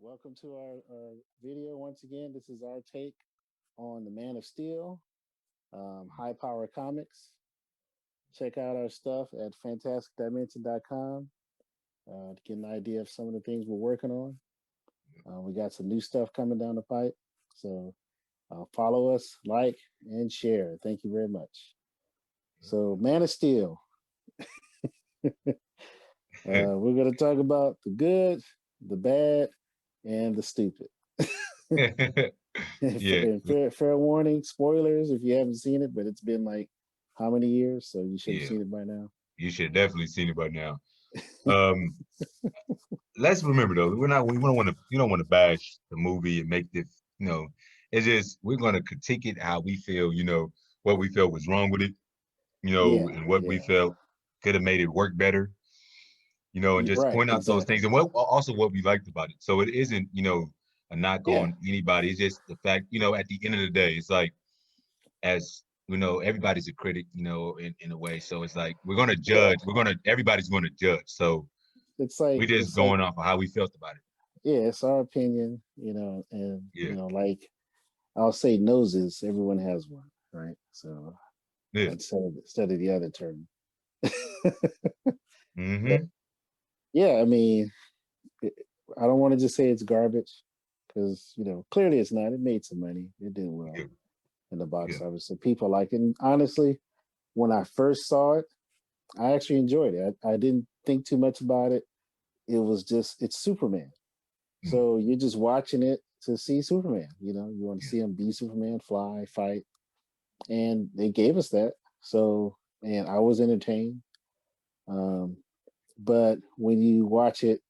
Welcome to our video once again. This is our take on the Man of Steel, High Power Comics. Check out our stuff at fantasticdimension.com to get an idea of some of the things we're working on. We got some new stuff coming down the pipe. So follow us, like, and share. Thank you very much. So, Man of Steel. We're going to talk about the good, the bad, and the stupid. Yeah, Fair warning, spoilers if you haven't seen it, but it's been like how many years? So you should have yeah. seen it by now. You should have definitely seen it by now. Um, let's remember though, we don't want to bash the movie and make this, it's just we're gonna critique it how we feel, what we felt was wrong with it, Yeah, and what we yeah. felt could have made it work better, and You're just right, point out those things exactly. and what we liked about it. So it isn't, a knock Yeah, on anybody. It's just the fact, at the end of the day, it's like as everybody's a critic, in a way. So it's like yeah. everybody's gonna judge. So we just It's like going off of how we felt about it. yeah, it's our opinion, and Yeah, like I'll say noses, everyone has one, right? So yeah, instead of the other term. But mm-hmm, yeah, I mean, it, I don't want to just say it's garbage because clearly it's not. It made some money. It did well yeah, in the yeah, box office, so people like it. And honestly, when I first saw it, I actually enjoyed it. I didn't think too much about it. It was just it's Superman, mm, so you're just watching it to see Superman. You want to yeah, see him be Superman, fly, fight, and they gave us that. So, and I was entertained. Um, but when you watch it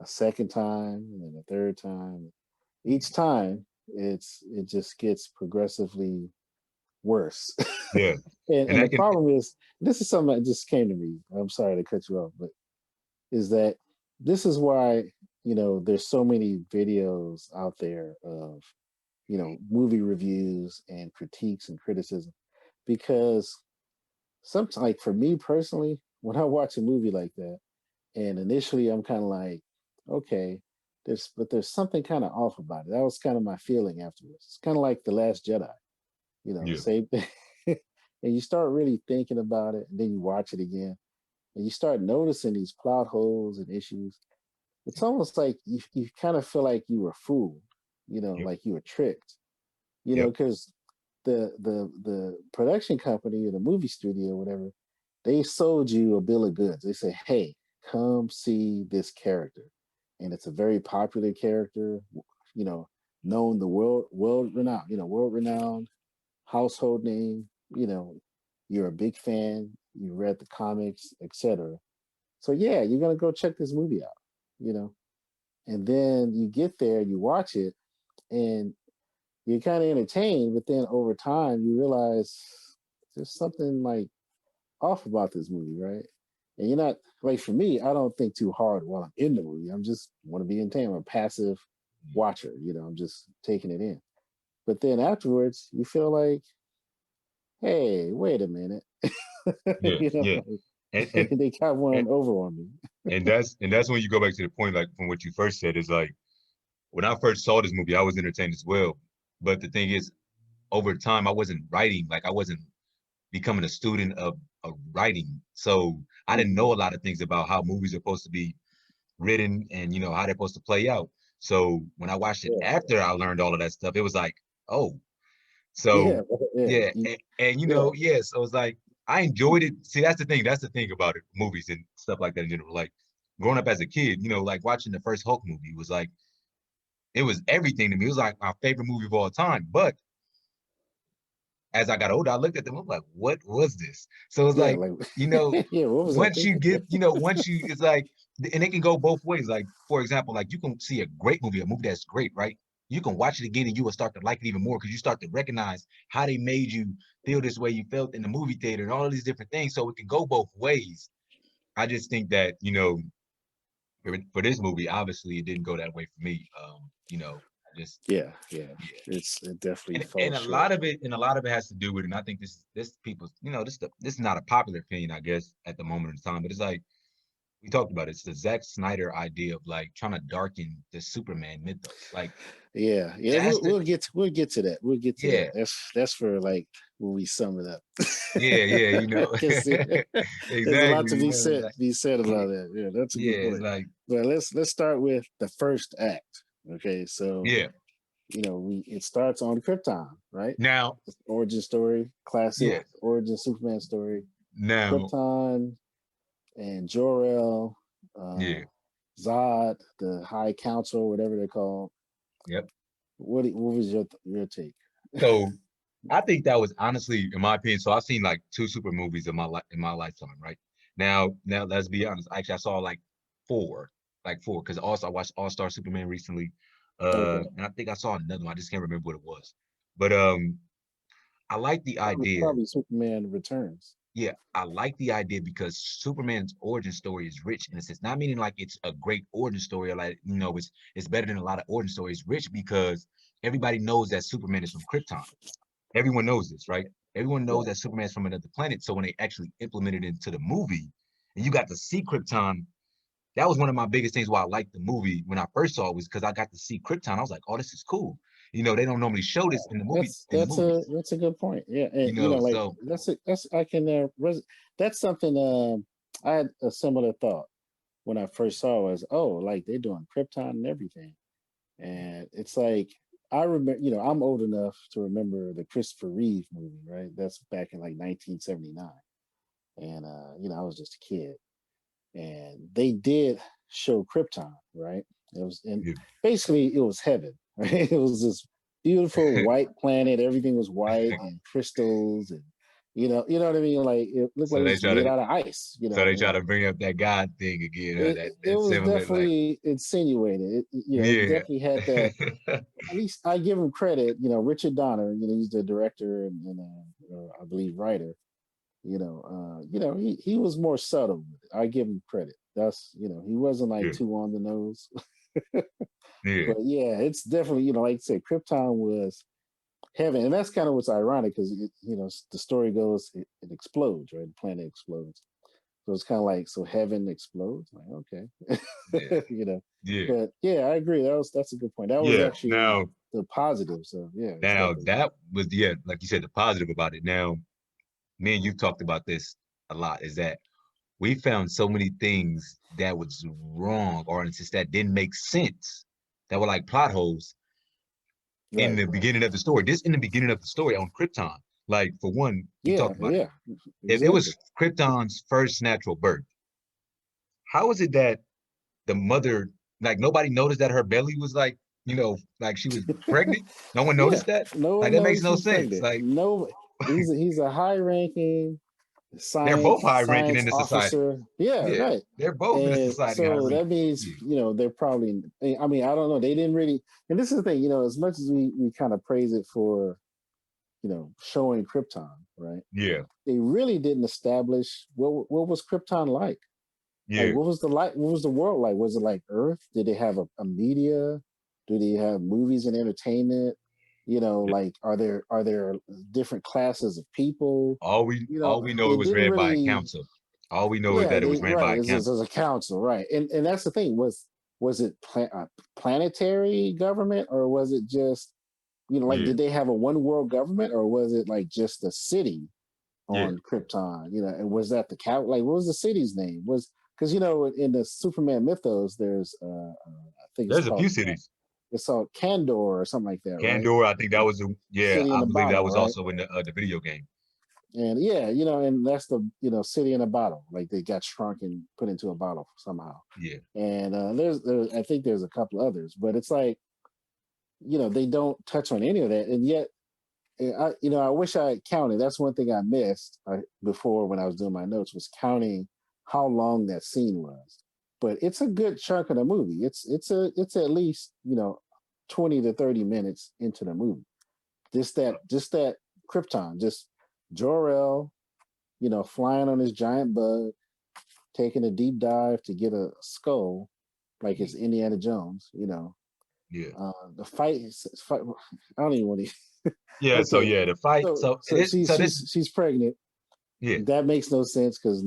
a second time and then a third time, each time it just gets progressively worse. yeah, and And the that can, problem is, this is something that just came to me. I'm sorry to cut you off, but is that this is why there's so many videos out there of movie reviews and critiques and criticism because sometimes, like for me personally, when I watch a movie like that, and initially I'm kind of like, okay, there's something kind of off about it. That was kind of my feeling afterwards. It's kind of like The Last Jedi, yeah, same thing. And you start really thinking about it, and then you watch it again, and you start noticing these plot holes and issues. It's almost like you kind of feel like you were fooled, yep, like you were tricked, yep, because the production company or the movie studio, whatever, they sold you a bill of goods. They say, hey, come see this character, and it's a very popular character, you know, known the world renowned, world renowned household name. You're a big fan. You read the comics, etc. So yeah, you're gonna go check this movie out. You know, and then you get there, you watch it, and you're kind of entertained, but then over time you realize there's something like off about this movie, right? And you're not like for me, I don't think too hard while I'm in the movie. I'm just want to be entertained. I'm a passive watcher, I'm just taking it in. But then afterwards, you feel like, hey, wait a minute, yeah, yeah. And like and they got and one over on me. that's when you go back to the point, like from what you first said, is like when I first saw this movie, I was entertained as well. But the thing is, over time, I wasn't writing, like I wasn't becoming a student of writing. So I didn't Hmm. know a lot of things about how movies are supposed to be written and how they're supposed to play out. So when I watched it Yeah, after I learned all of that stuff, it was like, oh, so yeah, yeah, yeah, and yeah, yeah, so it's like I enjoyed it. See, that's the thing. That's the thing about it, movies and stuff like that in general. Like growing up as a kid, like watching the first Hulk movie was like it was everything to me. It was like my favorite movie of all time. But as I got older, I looked at them. I'm like, what was this? So it's yeah. like, Like, you know, yeah. What was I once you thinking? get, once you, it's like, and it can go both ways. Like, for example, like you can see a movie that's great, right? You can watch it again and you will start to like it even more because you start to recognize how they made you feel this way you felt in the movie theater and all of these different things. So it can go both ways. I just think that, for this movie, obviously it didn't go that way for me. I just, Yeah, yeah. yeah, It definitely and falls short. a lot of it has to do with, and I think this people's, this is not a popular opinion, I guess, at the moment in time, but it's like we talked about it. It's the Zack Snyder idea of like trying to darken the Superman mythos. Like Yeah, yeah. that's We'll the we'll get to that. We'll get to yeah, that. That's for like when we sum it up. yeah, you know. Because there's a lot Exactly, to you know, like be said yeah, about that. Yeah, that's a yeah, good it's point. like But let's start with the first act. Okay, so yeah. we it starts on Krypton, right? Now, Origin story, classic yeah, origin Superman story. now, Krypton and Jor-El, uh, yeah, Zod, the High Council, whatever they're called. yep. What was your take? So I think that was honestly, in my opinion. So I've seen like two super movies in in my lifetime, right? Now let's be honest. Actually, I saw like four, because also I watched All Star Superman recently. Okay, And I think I saw another one. I just can't remember what it was. But I like the idea. probably Superman Returns. Yeah, I like the idea because Superman's origin story is rich in a sense. Not meaning like it's a great origin story or like, it's better than a lot of origin stories. Rich because everybody knows that Superman is from Krypton. Everyone knows this, right? Everyone knows Right. that Superman's from another planet. So when they actually implemented it into the movie and you got to see Krypton, that was one of my biggest things why I liked the movie when I first saw it, was because I got to see Krypton. I was like, oh, this is cool. They don't normally show this in the movies, That's a good point. Yeah, and like so that's I can that's something. I had a similar thought when I first saw it was, oh, like they're doing Krypton and everything, and it's like I remember. I'm old enough to remember the Christopher Reeve movie, right? That's back in like 1979, and I was just a kid, and they did show Krypton, right? It was and yeah. basically it was heaven, right? It was this beautiful white planet. Everything was white and crystals, and you know what I mean. Like it looked like so it they was try made to out of ice, so they try and to bring up that God thing again, huh? it That was similar, like definitely insinuated. It yeah. definitely had that. At least I give him credit. Richard Donner. He's the director and I believe writer. He was more subtle with it. I give him credit. That's he wasn't like Yeah, too on the nose. yeah, But yeah, it's definitely like I said, Krypton was heaven, and that's kind of what's ironic because the story goes it explodes, right? The planet explodes, so it's kind of like so heaven explodes. Like yeah, okay, yeah, But yeah, I agree. That's a good point. That was yeah. actually the positive. So yeah, it's Now definitely that was, yeah, like you said, the positive about it. Now, me and you've talked about this a lot, is that we found so many things that was wrong, or it's just that didn't make sense, that were like plot holes in right. the beginning of the story. This in the beginning of the story on Krypton. Like for one, you Yeah, talked about it. yeah, If it exactly. was Krypton's first natural birth, how is it that the mother, like nobody noticed that her belly was like, like she was pregnant? No one Yeah, noticed that? no Like one that makes knows no she's sense. pregnant. Like No, he's a high ranking they're both high ranking science in the society. officer. Yeah, Yeah. right. They're both in the And society high so that ranking. means Yeah. they're probably. I mean, I don't know. They didn't really. And this is the thing. As much as we kind of praise it for showing Krypton, right? Yeah. They really didn't establish what was Krypton like. Like, Yeah. what was the world like? Was it like Earth? Did they have a media? Do they have movies and entertainment? Like are there different classes of people? All we know, it They was didn't read by a really. council. All we know is Yeah, that it was they ran right. by a It's council. as a council, right? And that's the thing. Was it planetary government, or was it just like Yeah. did they have a one world government, or was it like just a city Yeah. on Krypton? And was that the cap? Like, what was the city's name? Was because in the Superman mythos, there's I think There's a few cities. it's called Kandor or something like that, right? Kandor, I think that was yeah, City in I the believe that bottle, was right? also in the video game. And yeah, and that's the city in a bottle. Like they got shrunk and put into a bottle somehow. Yeah. And there's I think there's a couple others, but it's like they don't touch on any of that, and yet I wish I had counted. That's one thing I missed before when I was doing my notes was counting how long that scene was. But it's a good chunk of the movie. It's at least 20 to 30 minutes into the movie. Just that Krypton, just Jor-El, flying on his giant bug, taking a deep dive to get a skull, like it's Indiana Jones. Yeah. The fight, I don't even want to. Yeah, so Okay, yeah, the fight. so So it is so this she's pregnant, Yeah. That makes no sense because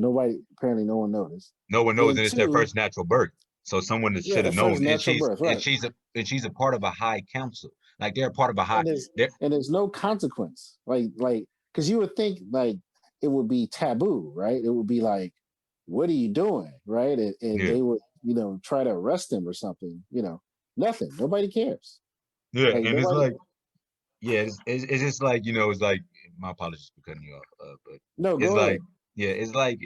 apparently no one noticed. No one knows, Then and it's their two, first natural birth. So someone that yeah, should the have first known, and natural birth, right? she's a part of a high council. Like they're a part of a high. And there's They're, and there's no consequence, like because you would think like it would be taboo, right? It would be like, what are you doing, right? And yeah, they would, try to arrest him or something. Nothing. Nobody cares. yeah, Like and it's nobody. like, yeah, it's just like, it's like, my apologies for cutting you off, but No, it's go like, ahead. yeah, it's like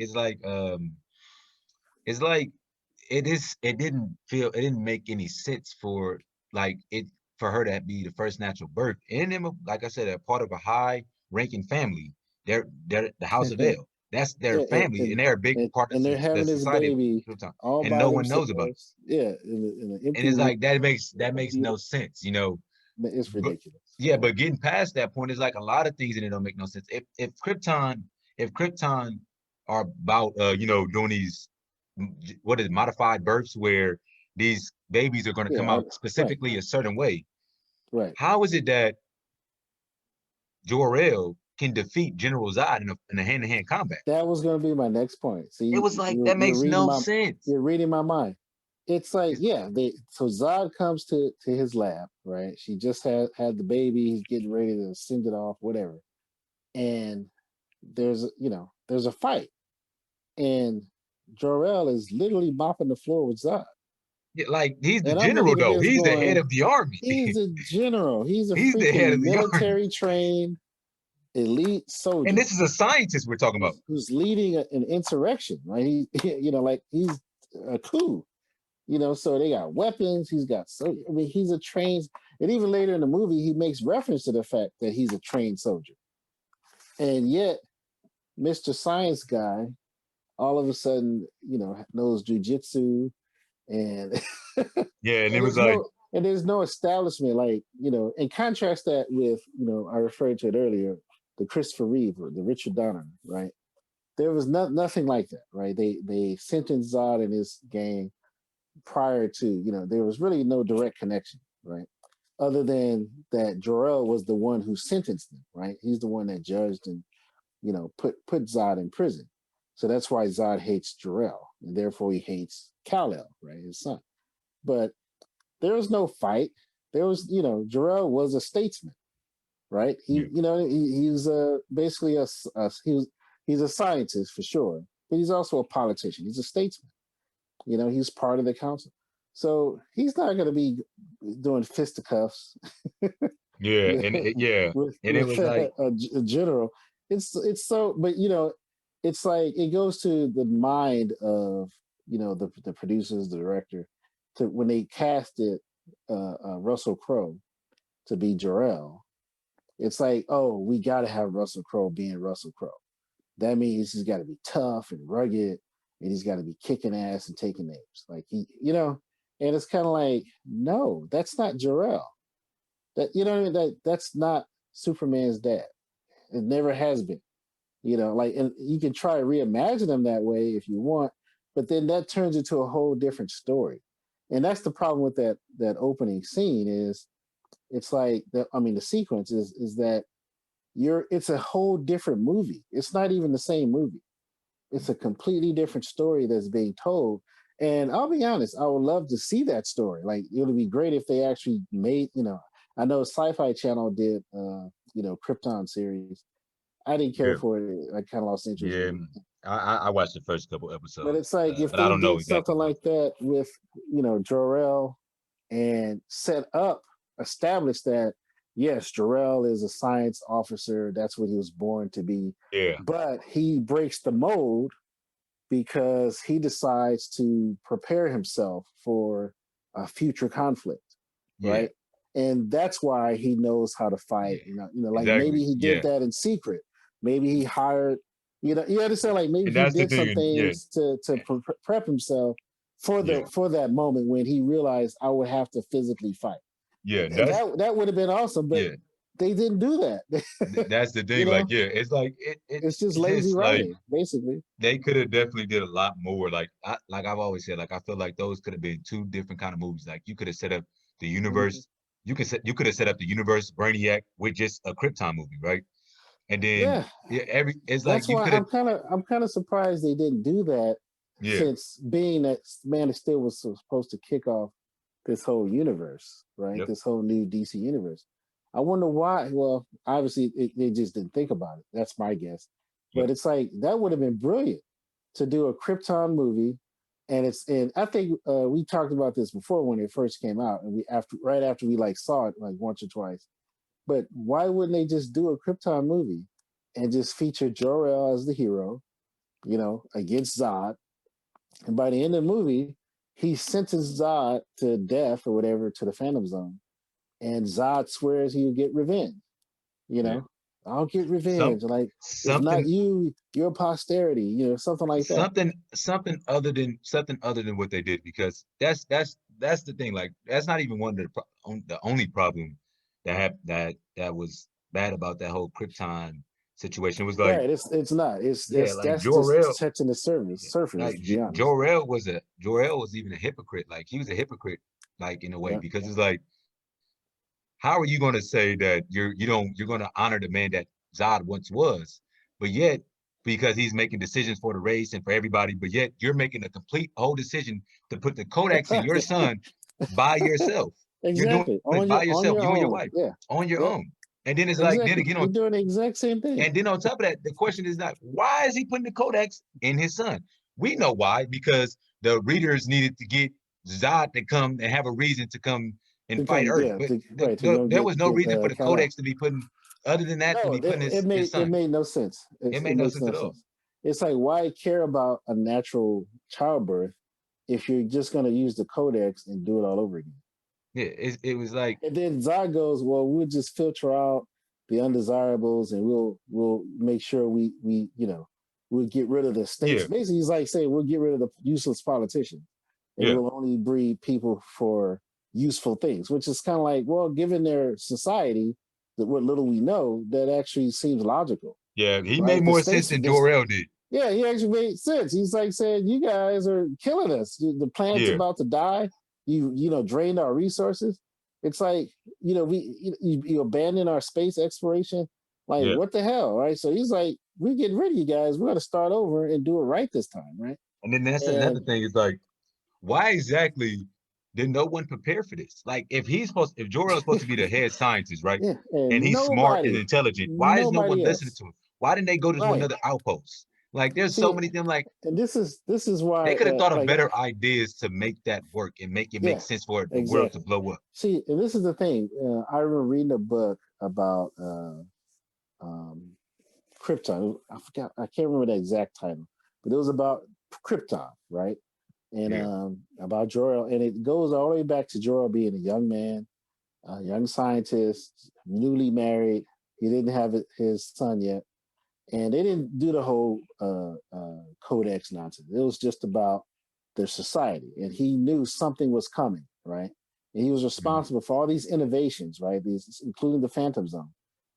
it didn't make any sense for like it for her to be the first natural birth. And them, like I said, a part of a high ranking family. They're the House of L. That's their Yeah, family, and they're a big part of and they're the having this society of baby Krypton, all and by no one knows about it. themselves. Yeah, in an And empty it's room. like that A makes no beautiful. sense, It's But ridiculous. yeah, but getting past that point is like a lot of things and it don't make no sense. If Krypton are about doing these what is it, modified births where these babies are going to come Yeah, out right, specifically a certain way, right. how is it that Jor-El can defeat General Zod in a hand-to-hand combat? That was going to be my next point. It See, was like you're that you're makes reading no my sense. you're reading my mind. It's like, It's, yeah, so Zod comes to his lab, right? She just had the baby. He's getting ready to send it off, whatever. And there's a fight, and Jor-El is literally mopping the floor with Zod. like he's the And I'm general looking at though. this He's the head going, of the army. he's a general. He's a He's the head freaking of the army. military trained elite And soldier this is a scientist we're talking about. who's leading an insurrection, right? Like he's a coup. So they got weapons. He's a trained, and even later in the movie, he makes reference to the fact that he's a trained soldier. And yet, Mr. Science Guy, all of a sudden, knows jujitsu, and Yeah, and it and was there's like, no establishment, like, and contrast that with, I referred to it earlier, the Christopher Reeve or the Richard Donner, right? There was nothing like that, right? They sentenced Zod and his gang prior to, there was really no direct connection, right? Other than that Jor-El was the one who sentenced them, right? He's the one that judged and, put Zod in prison. So that's why Zod hates Jor-El, and therefore he hates Kal-El, right, his son. But there was no fight. There was, Jor-El was a statesman, right? yeah, He's basically he's a scientist for sure, but he's also a politician. He's a statesman. He's part of the council. So he's not going to be doing fisticuffs yeah, with yeah, and it was like, a general. It's so, but it's like it goes to the mind of the producers, the director, to when they casted Russell Crowe to be Jor-El. It's like, oh, we got to have Russell Crowe being Russell Crowe. That means he's got to be tough and rugged, and he's got to be kicking ass and taking names. Like and it's kind of like, no, that's not Jor-El. That that's not Superman's dad. It never has been. Like, and you can try to reimagine him that way if you want, but then that turns into a whole different story. And that's the problem with that opening scene is it's like the sequence is that it's a whole different movie. It's not even the same movie. It's a completely different story that's being told. And I'll be honest, I would love to see that story. Like, it would be great if they actually made, I know Sci-Fi Channel did, Krypton series. I didn't care yeah, for it. I kind of lost interest yeah. in it. I watched the first couple But episodes, it's like if but I they don't know did exactly something what. like that with, Jor-El and establish that, yes, Jor-El is a science officer. That's what he was born to be. Yeah, But he breaks the mold because he decides to prepare himself for a future conflict, yeah, right? And that's why he knows how to fight. yeah, Like maybe exactly. he did Yeah, that in secret. Maybe he hired, you understand? Like maybe and he that's the did some thing. Yeah, things to prep himself for yeah, that moment when he realized I would have to physically fight. yeah. That's That would have been awesome, but yeah. they didn't do that. That's the you thing. Like, know, yeah, it's like it's just it's lazy just like writing, basically. they could have definitely did a lot more. Like I've always said, like I feel like those could have been two different kind of movies. Like you could have set up the Mhm. universe. You could have set up the universe Brainiac with just a Krypton movie, right? And then Yeah, yeah, it's like that's you why could have, I'm kind of surprised they didn't do that, yeah, since being that Man of Steel was supposed to kick off this whole universe, right? yep, This whole new DC universe. I wonder why. Well, obviously they just didn't think about it. That's my guess. yep, But it's like that would have been brilliant to do a Krypton movie, and I think we talked about this before when it first came out, and we after right after we like saw it like once or twice. But why wouldn't they just do a Krypton movie and just feature Jor-El as the hero, against Zod, and by the end of the movie, he sentenced Zod to death or whatever to the Phantom Zone, and Zod swears he'll get revenge. You yeah. know, I'll get Some revenge. Like, if not something you, your posterity. Something like that. something other than what they did, because that's the thing. Like that's not even one of the only problem that was bad about that whole Krypton situation. It was like, Right? It's not. yeah, It's like that's just Jor-El, touching the surface. yeah, Surface, like to be honest. Jor-El was even a hypocrite. Like he was a hypocrite, like in a way, Yeah. because it's like, how are you going to say that you're going to honor the man that Zod once was, but yet because he's making decisions for the race and for everybody, but yet you're making a complete whole decision to put the Codex in your son by yourself. You're doing Exactly. it by On yourself, your you and your own. wife, Yeah. on your Yep. own. And then it's like, then Exactly. again You're on, doing the exact same thing. and then on top of that, the question is not why is he putting the Codex in his son? We know why, because the readers needed to get Zod to come and have a reason to come and To fight come, Earth. yeah, But right, to go there was no get reason for the Kal-El. Codex to be putting, other than that, to No, be putting his it son. made no sense. It It made no makes sense no at all. sense. It's like, why care about a natural childbirth if you're just going to use the codex and do it all over again? Yeah, it was like, And then Zod goes, well, we'll just filter out the undesirables, and we'll make sure we'll get rid of the states. yeah, Basically, he's like saying we'll get rid of the useless politicians, and yeah, we'll only breed people for useful things. Which is kind of like, well, given their society, that what little we know, that actually seems logical, yeah. He made right? The more sense states, than this, Jor-El did. yeah, he actually made sense. He's like saying, "You guys are killing us. The planet's Yeah, about to die. Drained our resources. It's like, you abandon our space exploration. Like, yeah. what the hell, right?" So he's like, "We're getting rid of you guys. We're gonna start over and do it right this time, right?" And then that's another And thing. Is like, why exactly did no one prepare for this? Like, if Jor-El is supposed to be the head scientist, right? yeah, And and he's smart and intelligent, why is no one nobody listening else, to him? Why didn't they go to right? another outpost? Like, there's so See, many things. Like, and this is they why, could have thought of like, better ideas to make that work and make it make yeah, sense for the world to exactly. blow up. See, and this is the thing. I remember reading a book about um, Krypton. I forgot. I can't remember the exact title, but it was about Krypton, right? And Yeah. about Jor-El, and it goes all the way back to Jor-El being a young man, a young scientist, newly married. He didn't have his son yet, and they didn't do the whole codex nonsense. It was just about their society, and he knew something was coming, right? And he was Mhm. responsible for all these innovations, right? These, including the Phantom Zone.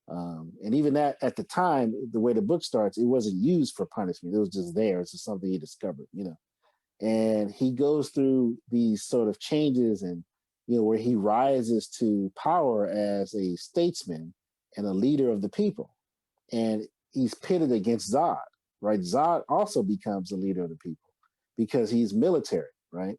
And even that, at the time, the way the book starts, it wasn't used for punishment. It was just there. It's just something he discovered. And he goes through these sort of changes, and where he rises to power as a statesman and a leader of the people, and he's pitted against Zod, right? Zod also becomes a leader of the people because he's military, right?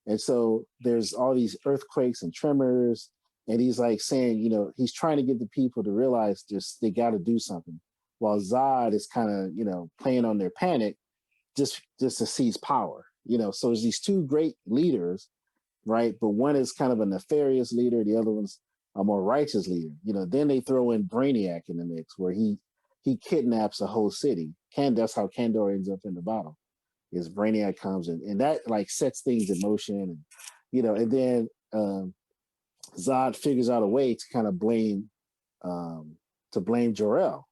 And so there's all these earthquakes and tremors, and he's like saying, he's trying to get the people to realize just they got to do something, while Zod is kind of, playing on their panic, just to seize power. So there's these two great leaders, right? But one is kind of a nefarious leader, the other one's a more righteous leader. Then they throw in Brainiac in the mix, where he kidnaps a whole city. That's how Kandor ends up in the bottle. Is Brainiac comes in, and that like sets things in motion, and and then Zod figures out a way to kind of um, blame Jor-El,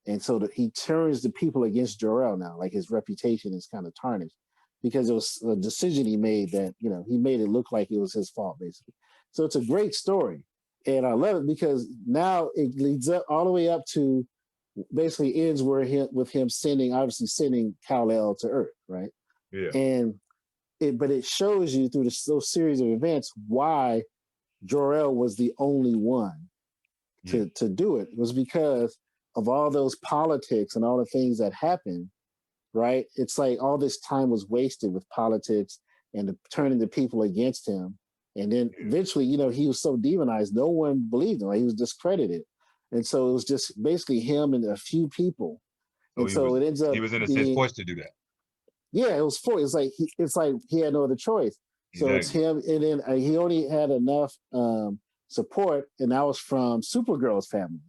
and so he turns the people against Jor-El now. Like, his reputation is kind of tarnished because it was a decision he made that he made it look like it was his fault, basically. So it's a great story, and I love it because now it leads up all the way up to basically ends with him sending Kal-El to Earth, right? Yeah. And but it shows you through those series of events why Jor-El was the only one Yeah. to do it. It was because of all those politics and all the things that happened, right? It's like all this time was wasted with politics and turning the people against him. And then Yeah. eventually, he was so demonized, no one believed him. Like, he was discredited. And so it was just basically him and a few people. So And so it ends he up was in a sense being, forced to do that. yeah, it was for, it's like he had no other choice. So it's Exactly. him. And then he only had enough support, and that was from Supergirl's family.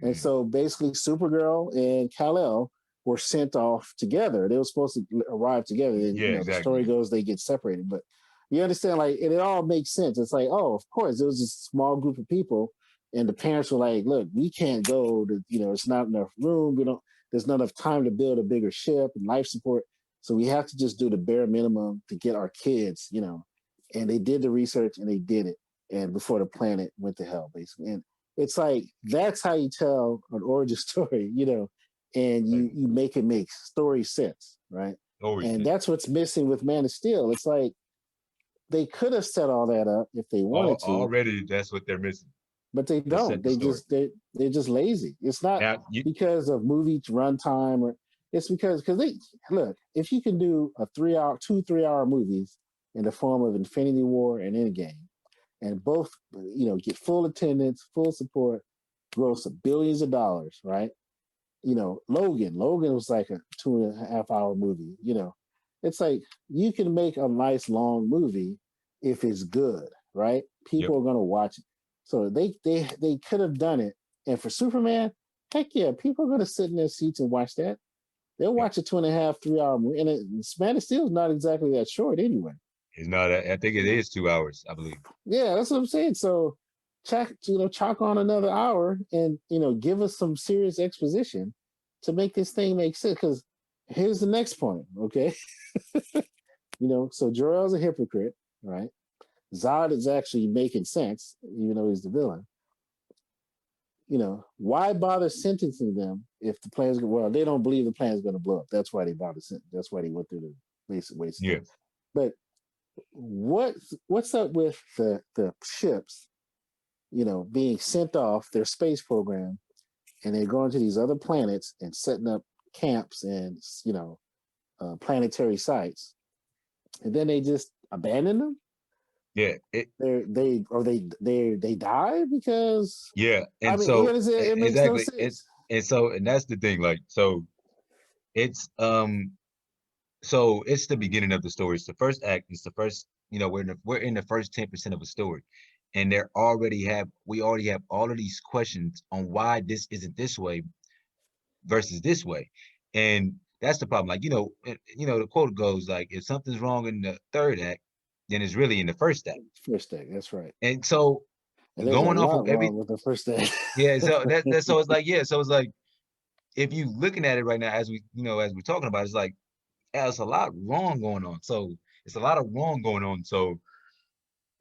And Mm. so basically, Supergirl and Kal-El were sent off together. They were supposed to arrive together. And, Yeah, the exactly. story goes they get separated. But you understand, like, and it all makes sense. It's like, oh, of course, there was a small group of people, and the parents were like, look, we can't go to, it's not enough room. There's not enough time to build a bigger ship and life support. So we have to just do the bare minimum to get our kids, And they did the research and they did it. And before the planet went to hell, basically. And it's like that's how you tell an origin story, and you Exactly. you make it make story sense, right? Always And sense. that's what's missing with Man of Steel. It's like they could have set all that up if they wanted to, Already, that's what they're missing. but they To don't. set the story. They're just lazy. It's not Now, because of movie runtime, or it's because they look, if you can do a 3 hour, 2 3 hour movies in the form of Infinity War and Endgame, and both get full attendance, full support, gross billions of dollars, right? Logan was like a 2.5 hour movie. It's like you can make a nice long movie if it's good, right? yep. People are gonna watch it. So they could have done it. And for Superman, heck yeah, people are gonna sit in their seats and watch that. They'll Yep. watch a 2.5 3 hour movie, and Man of Steel is not exactly that short anyway. It's not. I think it is 2 hours. I believe. Yeah, that's what I'm saying. So chalk on another hour and give us some serious exposition to make this thing make sense. Because here's the next point, okay? So Jor-El's a hypocrite, right? Zod is actually making sense, even though he's the villain. Why bother sentencing them if the plan's well, they don't believe the plan's going to blow up. That's why they bother. That's why they went through the basic waste. Yeah. But what's up with the ships? Being sent off their space program, and they're going to these other planets and setting up camps and planetary sites, and then they just abandon them. Yeah. They die because Yeah. And I mean, so it makes no exactly. sense. And that's the thing. Like, so it's so it's the beginning of the story. It's the first act. It's the first. We're in the first 10% of a story, and we already have all of these questions on why this isn't this way versus this way, and that's the problem. Like, the quote goes like, if something's wrong in the third act, then it's really in the first act. First day, that's right. And so And there's a going off lot of every wrong with the first day. yeah, so that so it's like so it's like if you looking at it right now as we're talking about, it's like it's a lot wrong going on. So it's a lot of wrong going on. So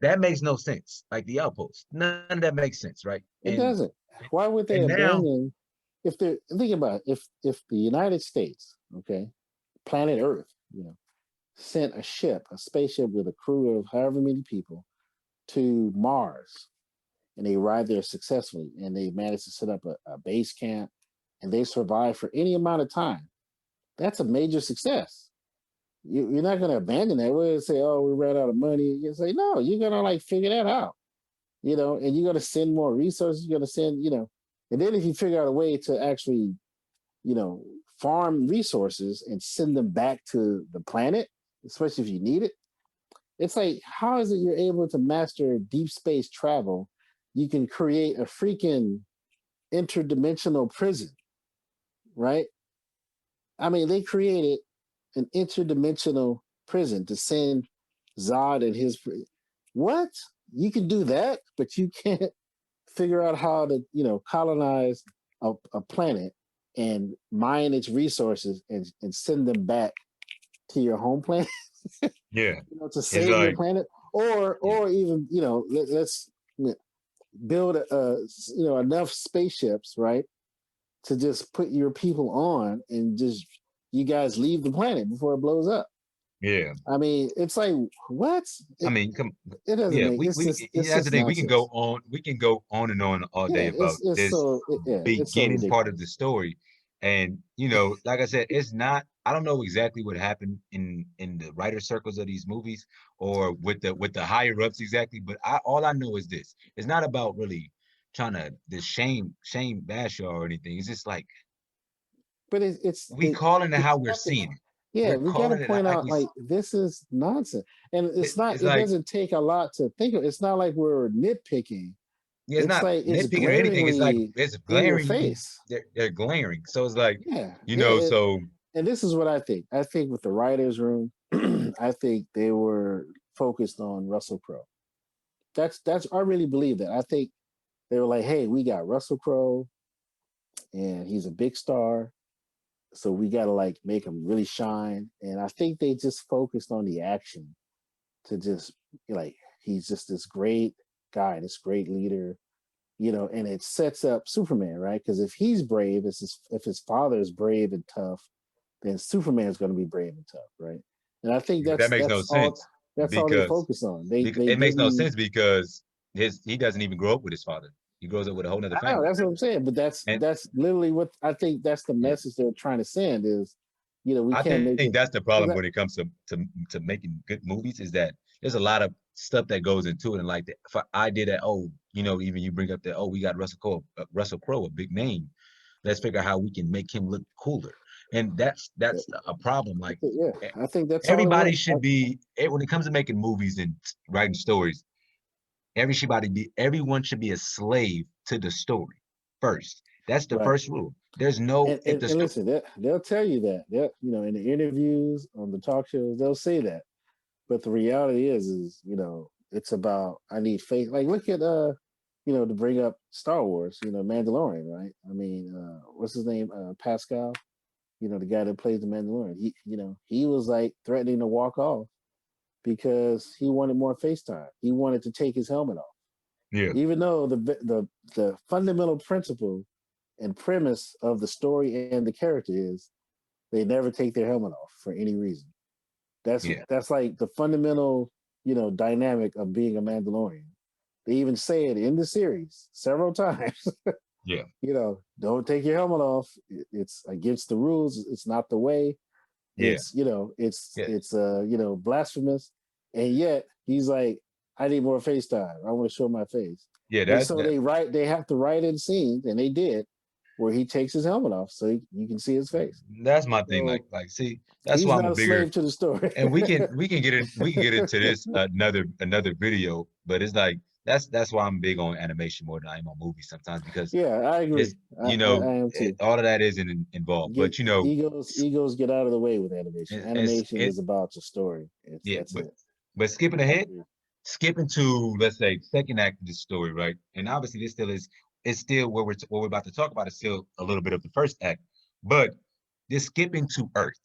that makes no sense. Like the Outpost, none of that makes sense, right? It doesn't. Why would they And now, abandon if they're think about it, if the United States, okay, planet Earth, sent a spaceship with a crew of however many people to Mars, and they arrived there successfully, and they managed to set up a base camp, and they survived for any amount of time. That's a major success. You're not going to abandon that. We're say, "Oh, we ran out of money." You say, "No, you're going to figure that out." And you're going to send more resources. You're going to send, and then if you figure out a way to actually, farm resources and send them back to the planet, especially if you need it. It's like, how is it you're able to master deep space travel? You can create a freaking interdimensional prison, right? I mean, they created an interdimensional prison to send Zod and his. What? You can do that, but you can't figure out how to, colonize a planet and mine its resources and send them back to your home planet. yeah, To it's save your like planet, or yeah, even let's build enough spaceships, right, to just put your people on and just you guys leave the planet before it blows up. Yeah. I mean, it's like what? I It, mean, come, it doesn't yeah, make. It's that's the just thing. nonsense. We can go on and on all day Yeah, about this it's so beginning part of the ridiculous. story. And like I said, it's not, I don't know exactly what happened in the writer circles of these movies or with the higher ups exactly, but all I know is this. It's not about really trying to this shame bash y'all or anything. It's just like But we calling it how it's we're got to. seeing it. Yeah, We're we got to calling it point like out like this is nonsense, and it's not. it's It like, doesn't take a lot to think of. It's not like we're nitpicking. yeah, it's It's not like it's nitpicking or anything. It's like glaringly it's in your glaringly face. they're glaring. So it's like, Yeah, yeah. so And this is what I think. I think with the writers' room, I think they were focused on Russell Crowe. That's I really believe that. I think they were like, hey, we got Russell Crowe, and he's a big star, so we got to like make him really shine. And I think they just focused on the action to just like he's just this great guy, this great leader, and it sets up Superman, right? Because if he's brave, if his father is brave and tough, then Superman's going to be brave and tough, right? And I think that makes no sense that's all they because focus on. They it makes no didn't. sense because he doesn't even grow up with his father. He grows up with a whole nother I know family. that's what I'm saying, but And that's literally what I think. That's the yeah, message they're trying to send is, we I can't make think it that's the because problem when it comes to making good movies is that there's a lot of stuff that goes into it. And like the idea that, even you bring up that, we got Russell Crowe, a big name. Let's figure out how we can make him look cooler. And that's a problem. Like yeah, e- I think that's all it everybody was. should be when it comes to making movies and writing stories, everyone should be a slave to the story first. That's the Right. first rule. There's no if the And listen, they'll tell you that. In the interviews, on the talk shows, they'll say that. But the reality is, it's about I need faith. Like look at to bring up Star Wars, Mandalorian, right? I mean, what's his name? Pascal, the guy that plays the Mandalorian. He was like threatening to walk off because he wanted more face time. He wanted to take his helmet off. yeah Even though the fundamental principle and premise of the story and the character is they never take their helmet off for any reason. That's yeah that's like the fundamental, dynamic of being a Mandalorian. They even say it in the series several times. yeah Don't take your helmet off. It's against the rules. It's not the way. yeah yeah It's blasphemous. And yet he's like, I need more face time. I want to show my face. yeah And that so that they have to write in scenes, and they did, where he takes his helmet off so you can see his face. that's my thing. So Like see, that's he's why I'm a not a bigger. slave to the story. And we can get into this another video, but it's like that's why I'm big on animation more than I am on movies sometimes because Yeah, I agree. it's I am too. all of that isn't involved. Get But egos get out of the way with animation. it's Animation it is about the story. yeah, That's it. but skipping I ahead, agree. skipping to let's say second act of the story, right? And obviously this still is it's still what we're about to talk about is still a little bit of the first act, but this skipping to Earth.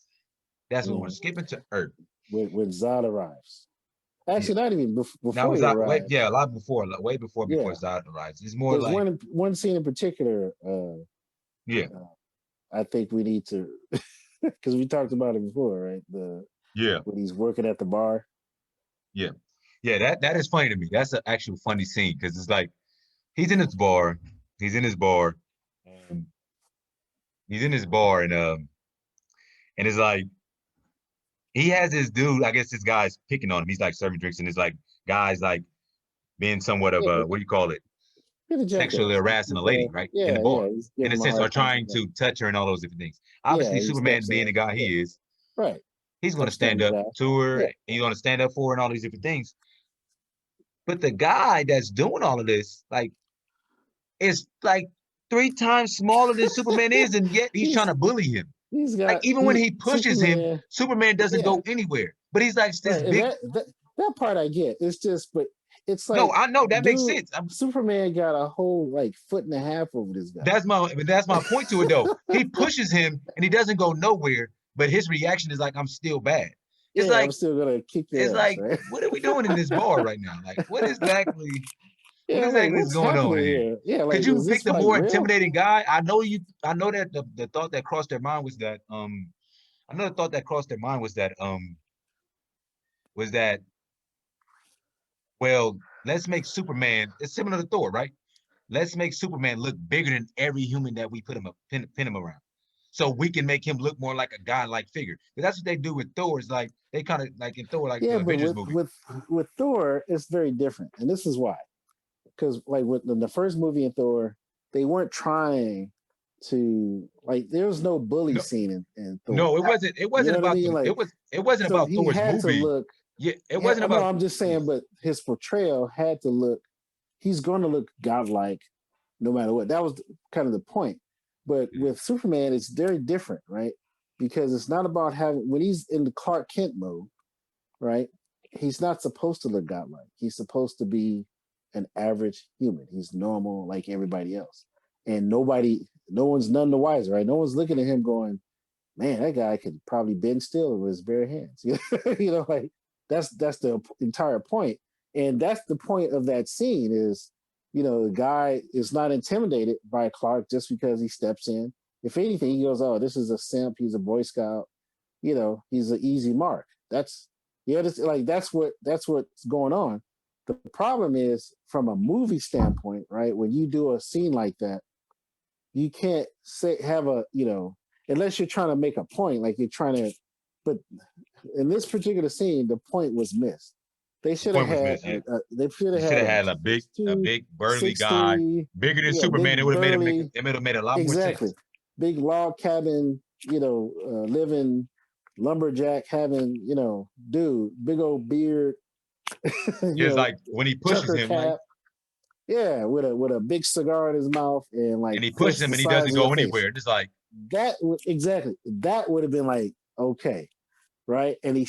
That's what we're Mhm. skipping to Earth. When Zod arrives. Yeah. Actually, not even Now before was he out way arrives. yeah, a lot before, like, way before Yeah, Zod arrives. It's more there's like one scene in particular. yeah, Uh, I think we need to because we talked about it before, right? The yeah, When he's working at the bar. yeah. Yeah, that is funny to me. That's an actual funny scene because it's like he's in his bar, he's in his bar, and he's in his bar and it's like he has this dude, I guess this guy's picking on him. He's like serving drinks and it's like guys like being somewhat of Yeah, a what do you call it? he's a Sexually jackass. harassing a lady, right? In the Yeah, bar. he's In giving a him a sense, or hard time. trying to touch her and all those different things. Yeah, Obviously, he Superman steps being the in. guy Yeah, he is, right. he's gonna Steps on stand his up ass. to her, Yeah, he's gonna stand up for her and all these different things. But the guy that's doing all of this, like, is like 3 times smaller than Superman is, and yet he's trying he's to bully him. he's Like, got even when he he pushes him, Superman. Superman doesn't Yeah, go anywhere. But he's like this right. And big. that part I get. It's just, but it's No, like, I know that makes dude, sense. Superman got a whole like foot and a half over this guy. That's my point to it though. He pushes him and he doesn't go nowhere, but his reaction is like, I'm still bad. It's Yeah, I'm like still gonna kick it's your ass, like, right? what are we doing in this bar right now? Like, what Yeah, I'm like, exactly is what's going on happening in here? here? Yeah, Could like, you is pick this the like more real? intimidating guy? I know that the thought that crossed their mind was that I know the thought that crossed their mind was that was that, well, let's make Superman. It's similar to Thor, right? Let's make Superman look bigger than every human that we pin him around, so we can make him look more like a godlike figure. Because that's what they do with Thor. Is like they kind of like in Thor, like Yeah, the but Avengers movie. with Thor, it's very different, and this is why. Because like with the first movie in Thor, they weren't trying to like. There was no bully No, scene in Thor. no, it wasn't. It You wasn't know what I about mean? the. Like, It wasn't so about he Thor's had to movie. look. Yeah, it Yeah, wasn't I know. about. I'm just Yeah, saying, but his portrayal had to look. He's going to look godlike, no matter what. That was kind of the point. But yeah. with Superman, it's very different, right? Because it's not about having when he's in the Clark Kent mode, right? He's not supposed to look godlike. He's supposed to be an average human. He's normal like everybody else. And no one's none the wiser, right? No one's looking at him going, man, that guy could probably bend steel with his bare hands. You know, like that's the entire point. And that's the point of that scene is, the guy is not intimidated by Clark just because he steps in. If anything, he goes, oh, this is a simp. He's a Boy Scout. He's an easy mark. That's what's going on. The problem is from a movie standpoint, right? When you do a scene like that, you can't have unless you're trying to make a point, like you're trying to. But in this particular scene, the point was missed. They The should have point was had missed. Yeah, they should you have should had have a had six a two, big burly six guy, three, bigger than yeah, Superman. It big would have made burly, it would have made a lot more exactly, sense. big log cabin, living lumberjack having, dude, big old beard, you Just know, like when he pushes trucker him, like, cap, yeah, with a big cigar in his mouth and like and he pushes fists him the and he size doesn't of your go face. anywhere. Just like, Exactly that would have been like okay, right? And he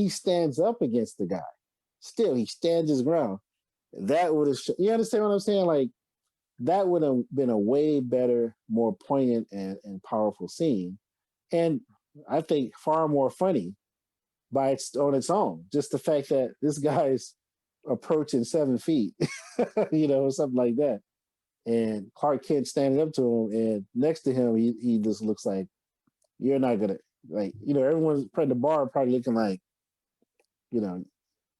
stands up against the guy. Still, he stands his ground. That would have. You understand what I'm saying? Like that would have been a way better, more poignant and powerful scene, and I think far more funny on its own. Just the fact that this guy's approaching 7 feet, something like that. And Clark Kent standing up to him, and next to him, he just looks like you're not gonna everyone's at the bar probably looking like, you know,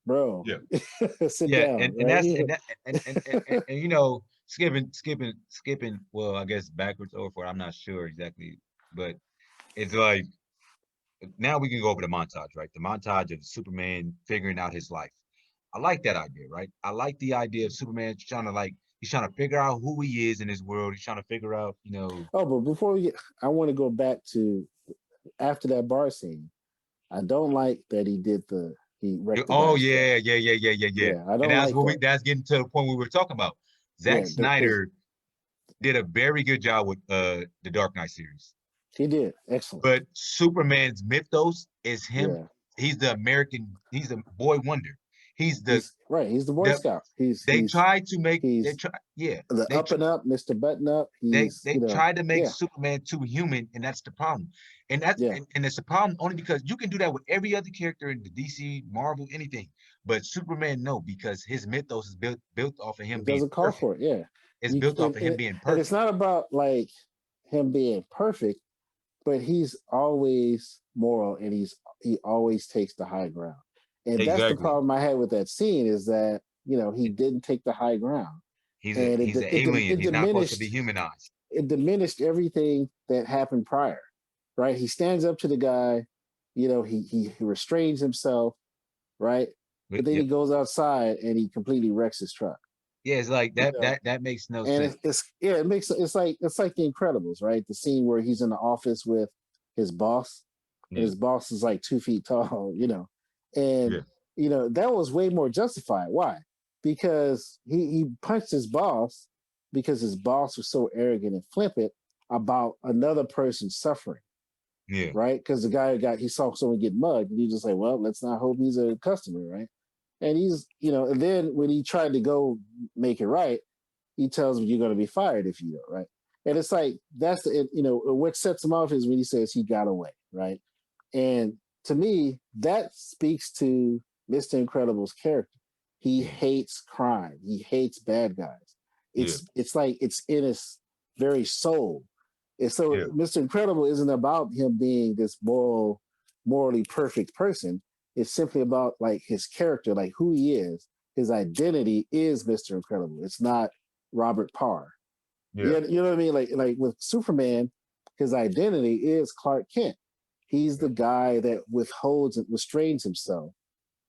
bro, yeah, sit yeah, down, and right? that's and skipping. Well, I guess backwards or forward. I'm not sure exactly, but it's like now we can go over the montage, right? The montage of Superman figuring out his life. I like that idea, right? I like the idea of Superman trying to he's trying to figure out who he is in this world. He's trying to figure out, Oh, but before we get, I want to go back to after that bar scene. I don't like that he wrecked the oh guy's truck. yeah, yeah, yeah, yeah, yeah, yeah. Yeah, I And don't like that. that's getting to the point we were talking about. Zack Yeah, because Snyder did a very good job with the Dark Knight series. he did excellent. But Superman's mythos is him. Yeah, He's the boy wonder. He's he's right. He's the Boy the Scout. they tried to make He's yeah, the they up and up, Mister Button Up. He's they tried to make yeah, Superman too human, and that's the problem. And that's yeah. and it's a problem only because you can do that with every other character in the DC, Marvel, anything. But Superman, no, because his mythos is built off of him It being doesn't call perfect. for it. Yeah, It's you built off and, of him and, being and it's perfect. not about like him being perfect, but he's always moral and he always takes the high ground. And that's the Exactly. problem I had with that scene is that he didn't take the high ground, and He's an alien. it He's not supposed to diminished be humanized. everything that happened prior. Right? He stands up to the guy, he restrains himself, right? But But then yeah, he goes outside and he completely wrecks his truck. yeah, it's like You that know, that makes no and sense. it's like the Incredibles, right? The scene where he's in the office with his boss, and Yeah, his boss is like 2 feet tall, and yeah, that was way more justified. Why? Because he punched his boss because his boss was so arrogant and flippant about another person suffering, yeah. right? Because the guy he saw someone get mugged, and he just like, well, let's not hope he's a customer, right? And he's, and then when he tried to go make it right, he tells him you're going to be fired if you don't, right? And it's like what sets him off is when he says he got away, right? And to me, that speaks to Mr. Incredible's character. He Yeah, hates crime. He hates bad guys. yeah, It's like it's in his very soul. And so yeah, Mr. Incredible isn't about him being this morally perfect person. It's simply about like his character, like who he is. His identity is Mr. Incredible. It's not Robert Parr. Yeah. You know what I mean? Like with Superman, his identity is Clark Kent. He's Yeah. the guy that withholds and restrains himself,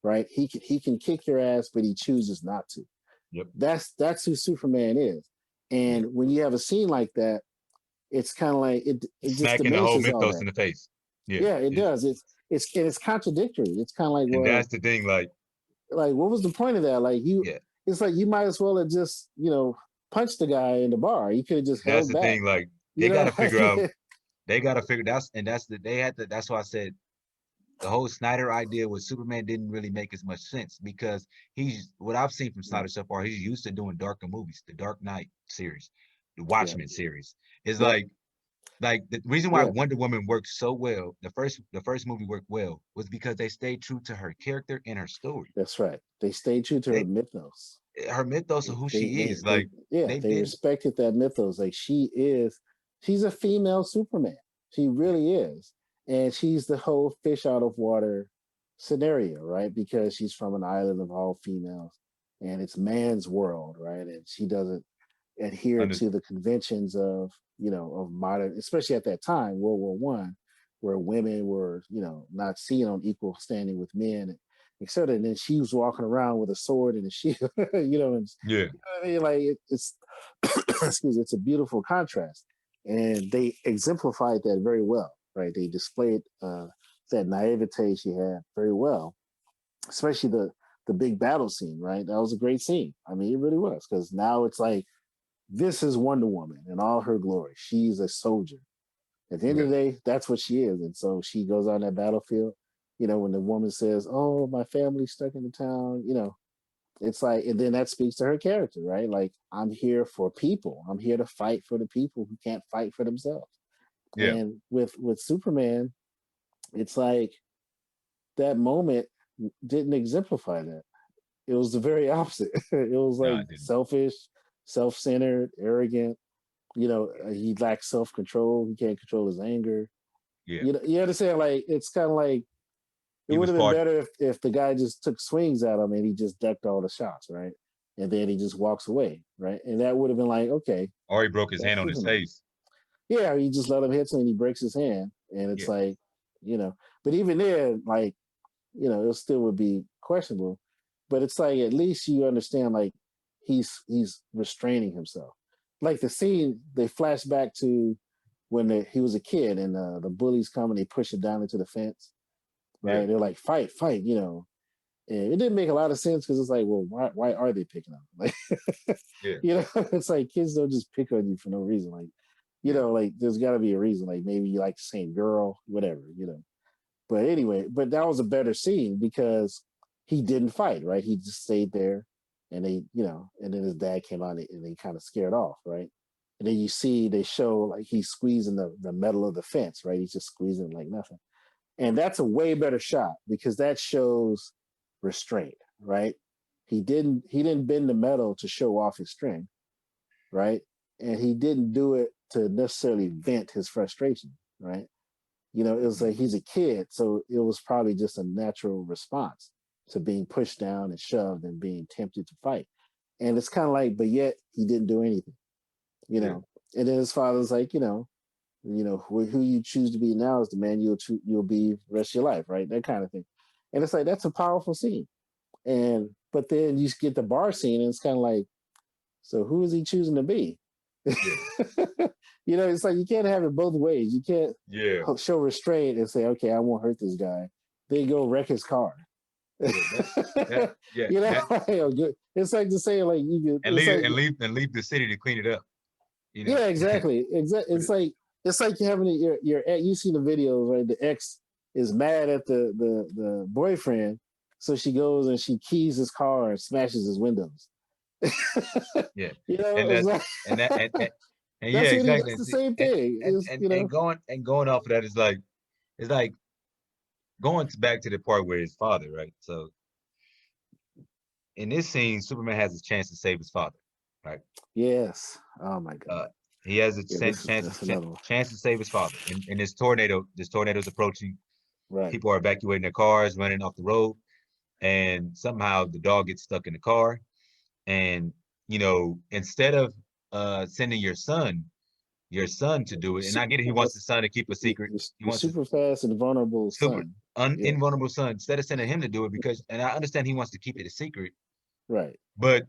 right? He can kick your ass, but he chooses not to. Yep. That's who Superman is. Yeah. And when you have a scene like that, it's kind of like it just Smacking the whole diminishes all mythos that. in the face. Yeah. Yeah, it Yeah. does. It's contradictory. It's kind of like, And well, that's the thing, like what was the point of that? Like yeah, it's like you might as well have just punched the guy in the bar. You could have just that's held the back. thing. Like You know, they gotta figure that's why I said the whole Snyder idea with Superman didn't really make as much sense because he's what I've seen from yeah, Snyder so far, he's used to doing darker movies, the Dark Knight series, the yeah, Watchmen series. Is yep, like the reason why yeah. Wonder Woman worked so well, the first movie worked well, was because they stayed true to her character and her story. That's right. They stayed true to her They mythos. her mythos of They who they she they, is. they Like yeah, they they didn't. respected that mythos. Like she's a female Superman. She Yeah, really is. And she's the whole fish out of water scenario, right? Because she's from an island of all females and it's man's world, right? And she doesn't adhere under, to the conventions of modern, especially at that time, World War I, where women were not seen on equal standing with men, etc. And then she was walking around with a sword and a shield, and yeah, what I mean, like it's excuse me, it's a beautiful contrast, and they exemplified that very well, right? They displayed that naivete she had very well, especially the big battle scene, right? That was a great scene. I mean, it really was, because now it's like this is Wonder Woman in all her glory. She's a soldier. At the end yeah, of the day, that's what she is. And so she goes on that battlefield. When the woman says, "Oh, my family's stuck in the town," it's like, and then that speaks to her character, right? Like, I'm here for people. I'm here to fight for the people who can't fight for themselves. yeah. And with Superman, it's like that moment didn't exemplify that. It was the very opposite. It was No, like I didn't. selfish, self-centered, arrogant. He lacks self-control. He can't control his anger. Yeah, You understand? Like, it's kind of like it he would was have been far. better if the guy just took swings at him and he just ducked all the shots, right? And then he just walks away, right? And that would have been like, okay, Or he broke his that's hand on his Superman. face. Yeah, he just let him hit him and he breaks his hand, and it's Yeah, like, but even then, like, it still would be questionable. But it's like, at least you understand, like, he's restraining himself. Like the scene, they flash back to when he was a kid and the bullies come and they push him down into the fence, yeah, right? They're like, fight, fight, And it didn't make a lot of sense because it's like, well, why are they picking on him? Like, yeah, it's like kids don't just pick on you for no reason. Like, yeah, like there's got to be a reason. Like maybe you like the same girl, whatever. But anyway, but that was a better scene because he didn't fight, right? He just stayed there, and and then his dad came out and they kind of scared off, right? And then they show like he's squeezing the metal of the fence, right? He's just squeezing like nothing, and that's a way better shot because that shows restraint, right? He didn't bend the metal to show off his strength, right? And he didn't do it to necessarily vent his frustration, right? It was like he's a kid, so it was probably just a natural response to being pushed down and shoved and being tempted to fight. And it's kind of like, but yet he didn't do anything, you yeah, know. And then his father's like, who you choose to be now is the man you'll be the rest of your life, right? That kind of thing. And it's like that's a powerful scene. And but then you get the bar scene, and it's kind of like, so who is he choosing to be? yeah, It's like you can't have it both ways. You can't yeah, show restraint and say, okay, I won't hurt this guy. Then go wreck his car. yeah. Yeah, you know, that it's like to say, like, and it's leave like, and leave and leave the city to clean it up. You know, yeah, exactly. but It's like you having your you see the videos, right? The ex is mad at the boyfriend, so she goes and she keys his car and smashes his windows. yeah, and It's that like and that and yeah, that's what he. exactly. That's the same thing. Is And going off of that is like it's like going back to the part where his father, right? So in this scene, Superman has a chance to save his father, right? Yes. Oh my Uh, God. he has a Yeah, chance that's another one. chance to save his father. In this tornado's approaching. Right. People are evacuating their cars, running off the road, and somehow the dog gets stuck in the car. And instead of sending your son to do it, and I Super get it, he wants fast. the son to keep a secret. He Your wants to super fast and vulnerable super son. Yeah. invulnerable son. Instead of sending him to do it, because, and I understand he wants to keep it a secret, Right. but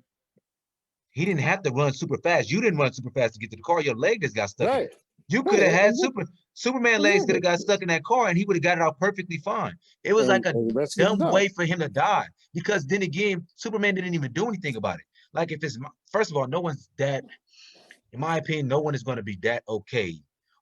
he didn't have to run super fast. You didn't run super fast to get to the car. Your leg just got stuck in it. Right. You could have Right. had Superman legs could Exactly. have got stuck in that car and he would have got it out perfectly fine. It was like a And rescue the dumb dog. way for him to die, because then again, Superman didn't even do anything about it. Like, if it's, first of all, no one's that, in my opinion, no one is going to be that okay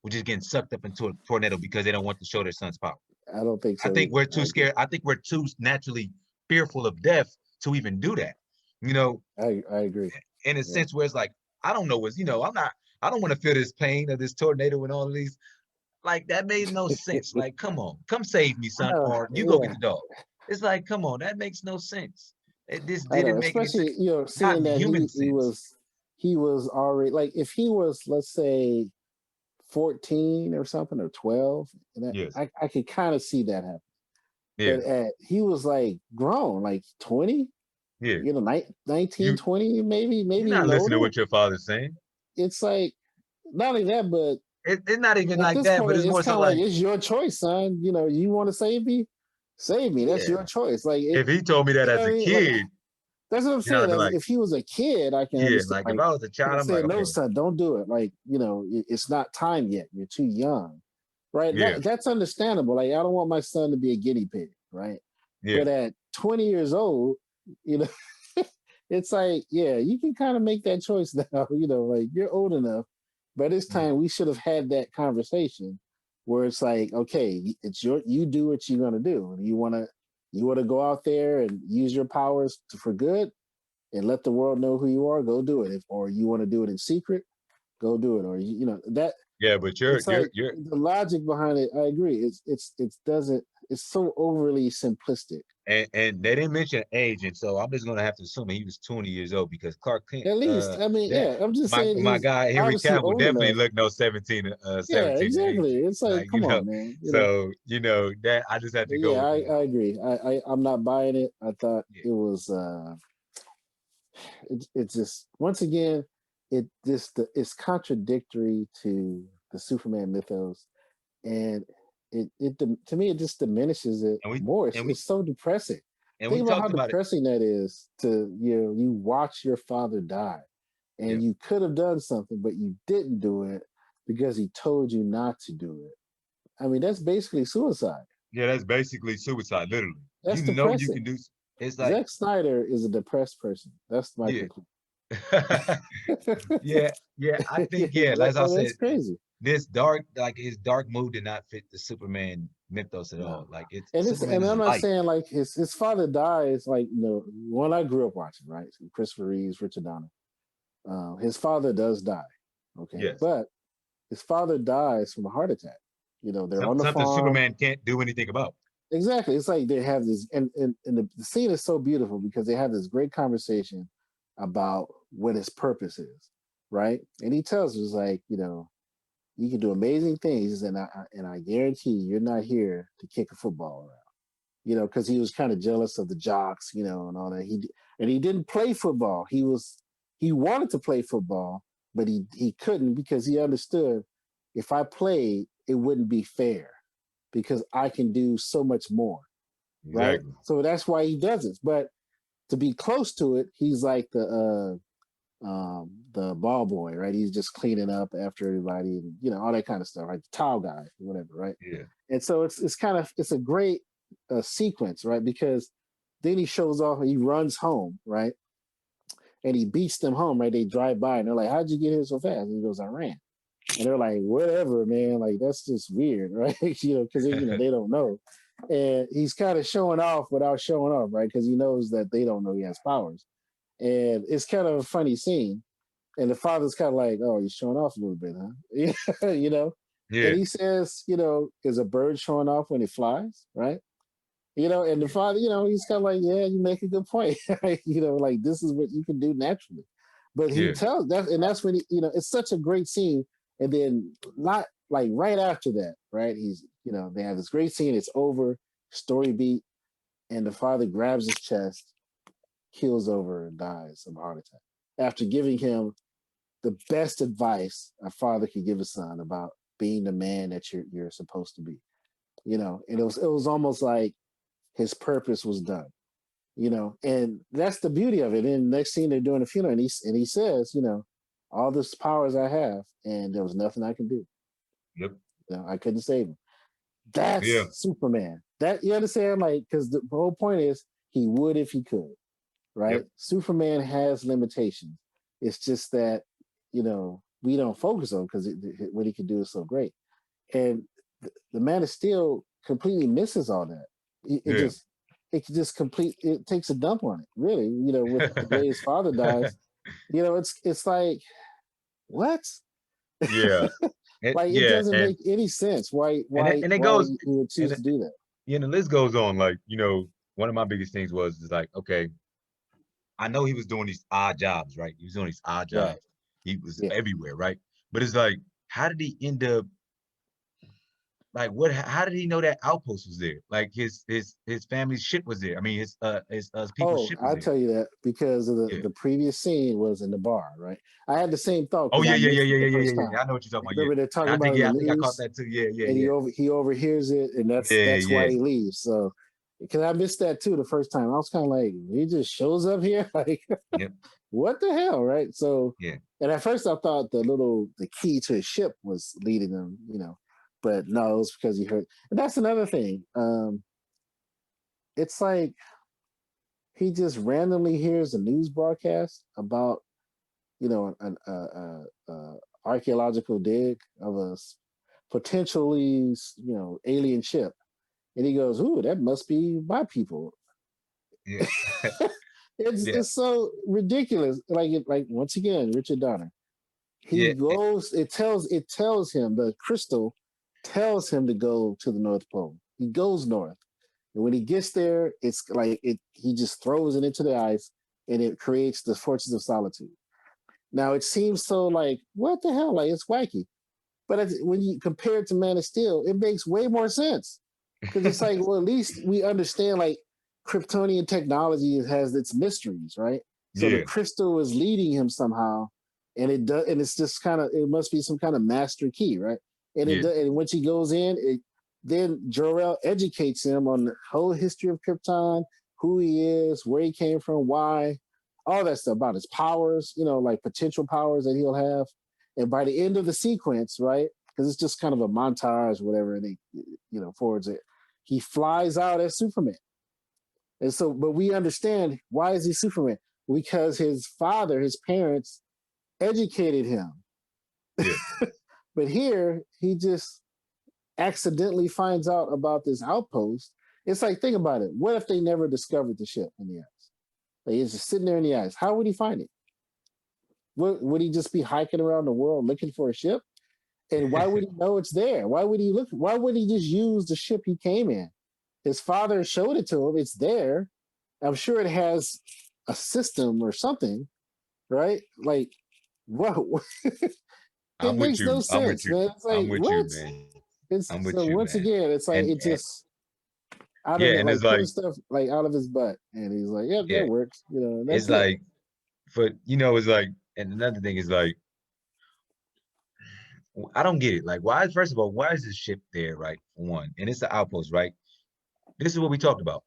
with just getting sucked up into a tornado because they don't want to show their son's power. I don't think I so think either. we're I too agree. scared. I think we're too naturally fearful of death to even do that. You know, I agree. in a Yeah. sense where it's like, I don't know what's, I don't want to feel this pain of this tornado and all of these. Like, that made no sense. Like, come on, come save me, I son, know. or you go get Yeah. the dog. It's like, come on, that makes no sense. This I know. didn't make any sense. Especially, Not seeing that human he sense. was already, like, if he was, let's say, 14 or something, or 12, and that, Yes. I could kind of see that happen. Yeah. But he was like grown, like 20, Yeah. 19, You 20, maybe you're not even listening to older. what your father's saying. It's like, not only that, but It's not even at like this that, but point, it's it's more kind so of like, like, it's your choice, son. You want to save me? Save me. That's yeah. your choice. Like, If he told me that you know as what I a mean? Like, kid, that's what I'm I'd saying. be As like, if he was a kid, I can yeah, understand. like if Like, I was a child, him I'm like, saying, "No, okay, son, don't do it." Like, it's not time yet. You're too young, right? yeah, That's understandable. Like, I don't want my son to be a guinea pig, right? yeah. But at 20 years old, you know, it's like, yeah, you can kind of make that choice now. Like, you're old enough. But it's Yeah. time we should have had that conversation where it's like, okay, you do what you're gonna do. And you wanna go out there and use your powers for good and let the world know who you are, go do it. Or you want to do it in secret, go do it. Or that, Yeah, but you're it's you're like you're the logic behind it. I agree. It doesn't. It's so overly simplistic. and they didn't mention age, and so I'm just gonna have to assume he was 20 years old, because Clark Kent, At least, I mean, that yeah. I'm just my saying my he's guy Henry obviously Cavill old definitely enough. looked no 17, Yeah, 17 age. exactly. It's like, Like, come on, man. so that I just had But to go yeah, with I agree. I'm not buying it. I thought yeah. it was. It just, once again, it's contradictory to the Superman mythos, and to me, it just diminishes it And we more. and we It's so depressing. and we Think about how talked about it. depressing that is to you watch your father die, Yeah. and you could have done something, but you didn't do it because he told you not to do it. I mean, that's basically suicide. Yeah, that's basically suicide, literally. That's You depressing. can do. It's like, Zack Snyder is a depressed person. That's my yeah. conclusion. Yeah, yeah. I think, yeah, as I That's said, crazy. this dark, like, his dark mood did not fit the Superman mythos at all. No. Like, it's Superman And is I'm not light. saying like his father dies, like, when I grew up watching, right? Christopher Reeves, Richard Donner. His father does die. Okay. Yes. But his father dies from a heart attack. They're on the Something farm. Superman can't do anything about. Exactly. It's like they have this, and the scene is so beautiful because they have this great conversation about what his purpose is, right? And he tells us, like, you can do amazing things, and I guarantee you're not here to kick a football around. Because he was kind of jealous of the jocks, and all that. He didn't play football. He wanted to play football, but he couldn't because he understood, if I played, it wouldn't be fair because I can do so much more, right? Exactly. So that's why he does it. But to be close to it, he's like the ball boy, right? He's just cleaning up after everybody, and all that kind of stuff, right? The towel guy, whatever, right? Yeah. And so it's a great sequence, right? Because then he shows off and he runs home, right? And he beats them home, right? They drive by and they're like, "How'd you get here so fast?" And he goes, "I ran." And they're like, "Whatever, man. Like, that's just weird, right?" Because they don't know. And he's kind of showing off without showing off, right? Because he knows that they don't know he has powers. And it's kind of a funny scene. And the father's kind of like, "Oh, you're showing off a little bit, huh?" And Yeah. he says, "Is a bird showing off when it flies, right?" And the Yeah. father, he's kind of like, "Yeah, you make a good point." Like, this is what you can do naturally. But he Yeah. tells that, and that's when it's such a great scene. And then, not like right after that, right? He's you know, they have this great scene. It's over, story beat, and the father grabs his chest, keels over, and dies of a heart attack after giving him the best advice a father could give a son about being the man that you're supposed to be. You know, and it was almost like his purpose was done. You know, and that's the beauty of it. And next scene they're doing a funeral, and he says, you know, all this powers I have, and there was nothing I can do. Yep. You know, I couldn't save him. That's Yeah. Superman. That you understand, like, because the whole point is he would if he could, right? Yep. Superman has limitations. It's just that you know we don't focus on because what he can do is so great. And the Man of Steel completely misses all that. It Yeah. just it takes a dump on it. Really, you know, with the way his father dies, you know, it's like what? Yeah. Like it Yeah. doesn't make any sense. Why And it why goes he would choose and to do that? yeah, and the list goes on. Like, you know, one of my biggest things was is like, okay, I know he was doing these odd jobs, right? He was doing these odd Right. jobs. He was Yeah. everywhere, right? But it's like, how did he end up like what how did he know that outpost was there? Like his family's ship was there. I mean his people's Oh, ship was I'll there. tell you that because of Yeah. the previous scene was in the bar, right? I had the same thought Oh because yeah, I yeah, yeah, missed it yeah, the yeah, yeah, first yeah, time. yeah. I know what you're talking about. Yeah. Remember they're And talking about in the I think I caught news, that too. Yeah, yeah, and yeah. he overhears it, and Yeah, that's why yeah. he leaves. So because I missed that too the first time, I was kind of like, he just shows up here, like Yep. what the hell, right? So, Yeah. and at first I thought the key to his ship was leading him, you know, but no, it was because he heard. And that's another thing. It's like he just randomly hears a news broadcast about you know archaeological dig of a potentially you know alien ship, and he goes, "Ooh, that must be my people." Yeah. Yeah. It's so ridiculous. Like once again, Richard Donner. He Yeah. goes. It tells him the crystal tells him to go to the North Pole. He goes north, and when he gets there, it's like it. He just throws it into the ice, and it creates the Fortress of Solitude. Now it seems so like what the hell? Like it's wacky, but when you compare it to Man of Steel, it makes way more sense because it's like, well, at least we understand like Kryptonian technology has its mysteries, right? So the Yeah. crystal is leading him somehow, and it does, and it's just kind of it must be some kind of master key, right? And Yeah. and once he goes in, then Jor-El educates him on the whole history of Krypton, who he is, where he came from, why, all that stuff about his powers, you know, like potential powers that he'll have. And by the end of the sequence, right? Because it's just kind of a montage, whatever, and they, you know, forwards it. He flies out as Superman. And so, but we understand why is he Superman? Because his father, his parents educated him. Yeah. But here, he just accidentally finds out about this outpost. It's like, think about it. What if they never discovered the ship in the ice? Like, it's just sitting there in the ice. How would he find it? Would he just be hiking around the world looking for a ship? And why would he know it's there? Why would he look? Why would he just use the ship he came in? His father showed it to him. It's there. I'm sure it has a system or something, right? Like, what? It I'm with makes no you. I'm with sense, you. man. It's I'm like with you, what? man. It's I'm so with you, once man. again, it's like it And just out of yeah, it, and like it's pulling like, stuff like out of his butt, and he's like, "Yep, yeah, that works," you know, and it's that's it. like, but you know, it's like, and another thing is like, I don't get it. Like, why is first of all, why is this ship there, right? For one, and it's the outpost, right? This is what we talked about.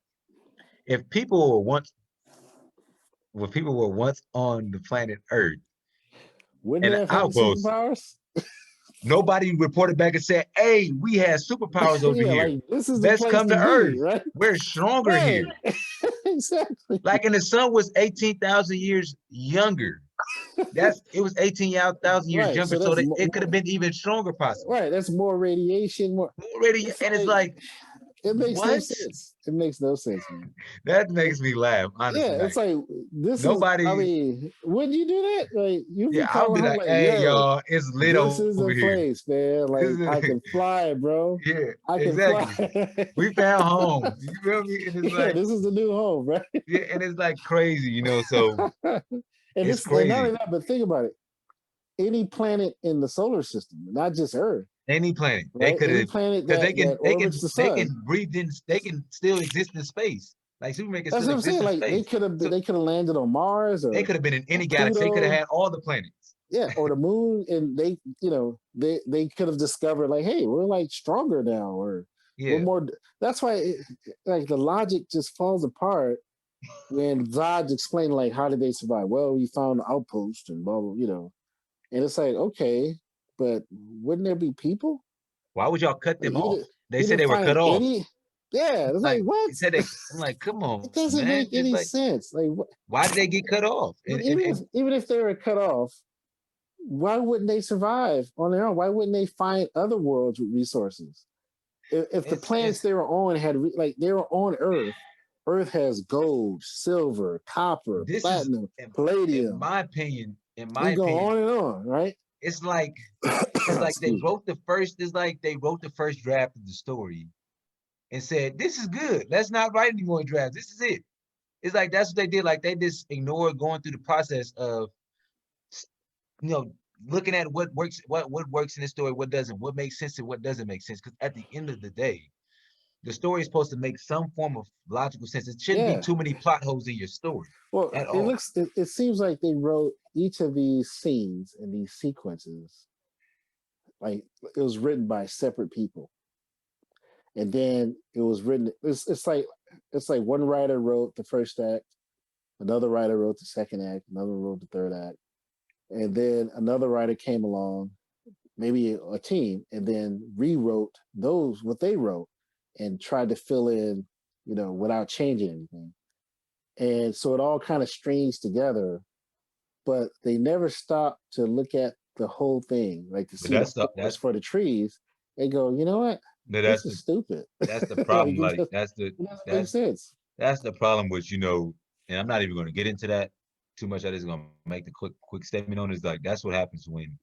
If people were once, when people were once on the planet Earth, Wouldn't and they the have had outpost, superpowers? nobody reported back and said, "Hey, we had superpowers over Yeah, here. like this is the Let's place come to to be, Earth. right? We're stronger Right, here." exactly. Like, and the sun was 18,000 years younger. It was 18,000 years Right, younger, so so that's that it could have been even stronger, possibly. right. That's more radiation. More. Already, It's and it's like like, it makes no what? sense. It makes no sense, man. That makes me laugh, honestly. Yeah, it's Like, like this is. I nobody, mean, would you do that? Like you'd be yeah, I'll coming be home like, like, hey, yo, y'all, it's lit this is over the here. place, man. This Like I is, can fly, bro. yeah, I can fly. exactly. We found home. You feel me? And it's Yeah, like, this is the new home, right? yeah, and it's like crazy, so And it's this and not only crazy. that, but think about it. Any planet in the solar system, not just Earth. Any planet. They right? could Any have, planet because that orbits the they sun. can breathe in, they can still exist in space. Like Superman can That's still what I'm exist saying. in Like space. So they could have landed on Mars they could have been in or any galaxy. They could have Pluto, had all the planets. yeah, or the moon, and they could have discovered like, hey, we're like stronger now, or we're Yeah. more. That's why like the logic just falls apart when Zod explained like how did they survive? Well, we found an outpost and blah blah, and it's like okay, but wouldn't there be people? Why would y'all cut Like them off? They he said didn't they were find cut off. any. Yeah, it's like Like what? they said they, I'm like, come It on, doesn't man. make It's any like, sense. Like what? why did they get cut off? But And even if they were cut off, why wouldn't they survive on their own? Why wouldn't they find other worlds with resources? If the planets it's they were on had like they were on Earth, Earth has gold, silver, copper, this is platinum, in palladium. my opinion, You go on and on, right? it's like they Excuse me. wrote the first, it's like they wrote the first draft of the story and said, this is good. Let's not write any more drafts. This is it. It's like that's what they did. Like they just ignored going through the process of, you know, looking at what works, what works in the story, what doesn't, what makes sense and what doesn't make sense. Because at the end of the day, the story is supposed to make some form of logical sense. It shouldn't be Yeah. too many plot holes in your story Well, at all. it seems like they wrote each of these scenes and these sequences like it was written by separate people, and then it was written. It's like one writer wrote the first act, another writer wrote the second act, another wrote the third act, and then another writer came along, maybe a team, and then rewrote those what they wrote and tried to fill in, without changing anything. And so it all kind of strings together, but they never stop to look at the whole thing, like to But see the forest for the trees. They go, you know what? This that's is stupid. the Like problem. Like it doesn't make that's sense. that's the problem with, and I'm not even going to get into that too much. I just going to make the quick statement on it. Is like that's what happens when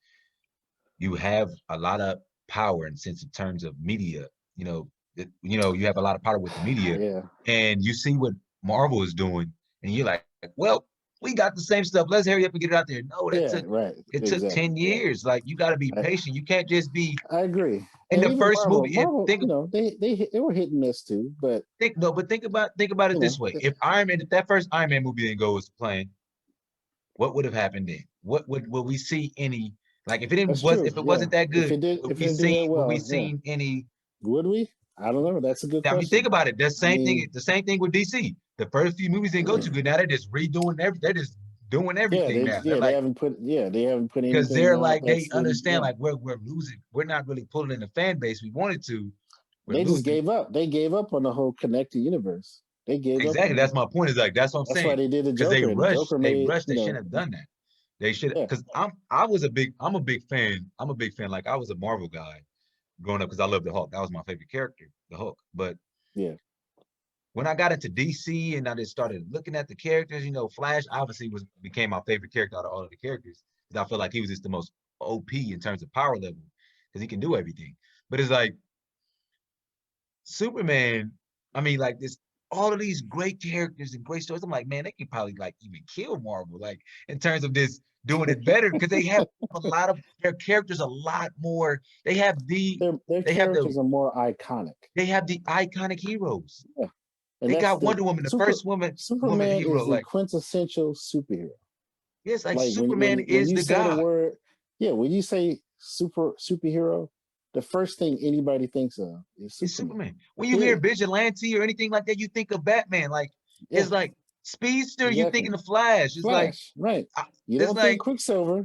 you have a lot of power in sense of terms of media. You have a lot of power with the media, Yeah, and you see what Marvel is doing, and you're like, well, we got the same stuff. Let's hurry up and get it out there. No, yeah, right, it took exactly. 10 Yeah, years. Like you got to be I, patient. You can't just be I agree. in And the even first movie. If Marvel, they were hit and miss too. But think about it you this know, way. If that first Iron Man movie didn't go as planned, what would have happened then? What would we see any, like that's true. if it Yeah, wasn't that good, if it didn't do that would we well, yeah, seen any? would we? I don't know. That's a good I mean, think question. about it. I mean, The same thing with DC. The first few movies didn't go too good. Now they're just redoing they're just doing yeah, everything now. They're they like, haven't put because anything they're out like, they that's really, understand like we're losing. We're not really pulling in the fan base we wanted to. We're they just losing. gave up. They gave up on the whole connected universe. They gave up Exactly. on that. That's my point. Is like, that's what I'm That's why saying. they did the Because Joker, and the Joker they made, rushed. They shouldn't have done that. They should, yeah, because I'm a big fan. I'm a big fan. Like I was a Marvel guy growing up because I loved the Hulk. That was my favorite character, the Hulk. But yeah, when I got into DC and I just started looking at the characters, Flash obviously became my favorite character out of all of the characters because I feel like he was just the most OP in terms of power level because he can do everything. But it's like Superman, I mean, like this, all of these great characters and great stories. I'm like, man, they could probably like even kill Marvel, like in terms of this doing it better because they have a lot of their characters, a lot more. their They have the characters are more iconic. they have the iconic heroes. Yeah, and They that's got the Wonder Woman, the first woman Superman hero. is the Like, quintessential superhero. yes, like Like Superman when is you the say the god. word, yeah, when you say superhero, the first thing anybody thinks of is It's Superman. Superman. When you hear Period. vigilante or anything like that, you think of Batman. Like, Yeah, it's like Speedster, you think exactly. of the Flash. It's like, Flash, right? You it's don't think like, Quicksilver,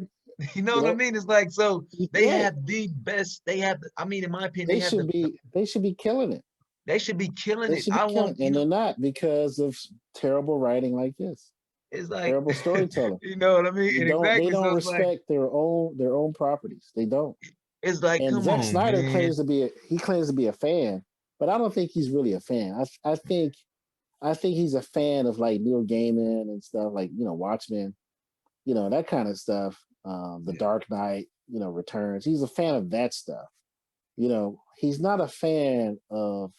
you know you what I know? mean? It's like, so they Right. have the best. I mean, in my opinion, They should be killing it. they should be killing They it. should be I killing, want, and they're not because of terrible writing like this, it's like, terrible storytelling. you know what I mean? And They exactly. So don't it's like, respect their own properties. They don't. And come Zack on, Snyder man. claims to be a fan, but I don't think he's really a fan. I think he's a fan of like Neil Gaiman and stuff like Watchmen, that kind of stuff. The Yeah. Dark Knight, Returns. He's a fan of that stuff. He's not a fan of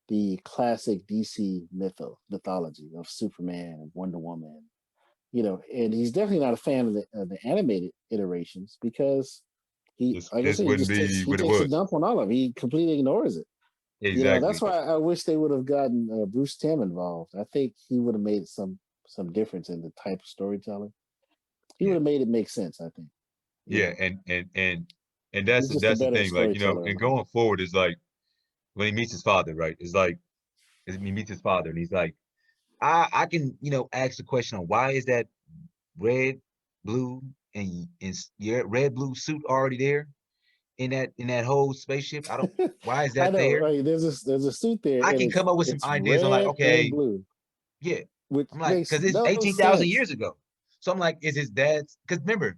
the classic DC mythology of Superman and Wonder Woman. And he's definitely not a fan of the animated iterations because He, like I this said, he wouldn't just takes be he what it takes a was. dump on all of it. He completely ignores it. That's Exactly. why I wish they would have gotten Bruce Timm involved. I think he would have made some difference in the type of storytelling. He would Yeah. have made it make sense. I think. Yeah, and that's He's just a that's the better thing, like, storyteller in and my opinion. going forward is like when he meets his father, right? It's like he meets his father and he's like, I can, ask the question on why is that red, blue, and your red blue suit already there in that whole spaceship? I don't why is I that know, there? right? There's a suit there, I and can it's come up with some it's ideas on like, red and okay, blue, yeah. which I'm like, makes because it's no 18,000 sense. years ago. So I'm like, is his dad's? Because remember,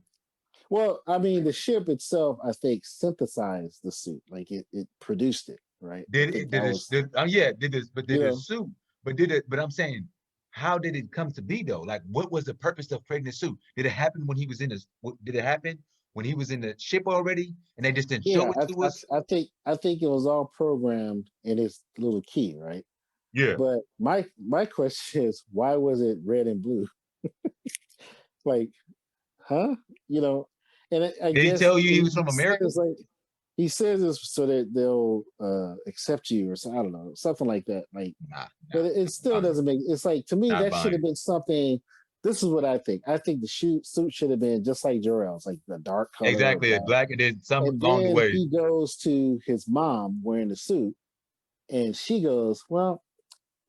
Well, I mean, the ship itself, I think, synthesized the suit, like it produced it, right? I did think it that did this was, did yeah, did this, but you did the know, suit, but I'm saying, how did it come to be though? Like, what was the purpose of creating the suit? Did it happen when he was in this? Did it happen when he was in the ship already, and they just didn't show yeah. it to us? I think it was all programmed in its little key, right? Yeah. But my question is, why was it red and blue? Like, huh? You know, and I Did he guess tell you he was he from America? says like he says this so that they'll accept you or so, I don't know, something like that. Like, Nah, but nah, it I still don't know. doesn't make. It's like to me Not that should have buying. been something. This is what I think. I think the suit should have been just like Jor-El's, like the dark color of Exactly. black. Black, and then some And along the then way. he goes to his mom wearing the suit, and she goes, "Well,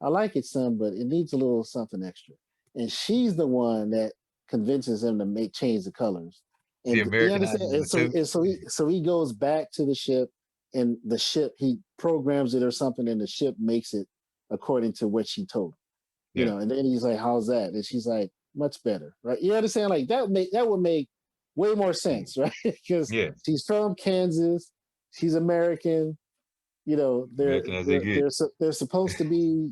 I like it some, but it needs a little something extra." And she's the one that convinces him to make change the colors. She And you understand? Americanizes the suit. And so he goes back to the ship, and the ship he programs it or something, and the ship makes it according to what she told him. Yeah. And then he's like, "How's that?" And she's like, "Much better," right? You understand? Like that would make way more Yeah. sense, right? Because Yeah. she's from Kansas, she's American. They're American as they they're get. they're they're supposed to be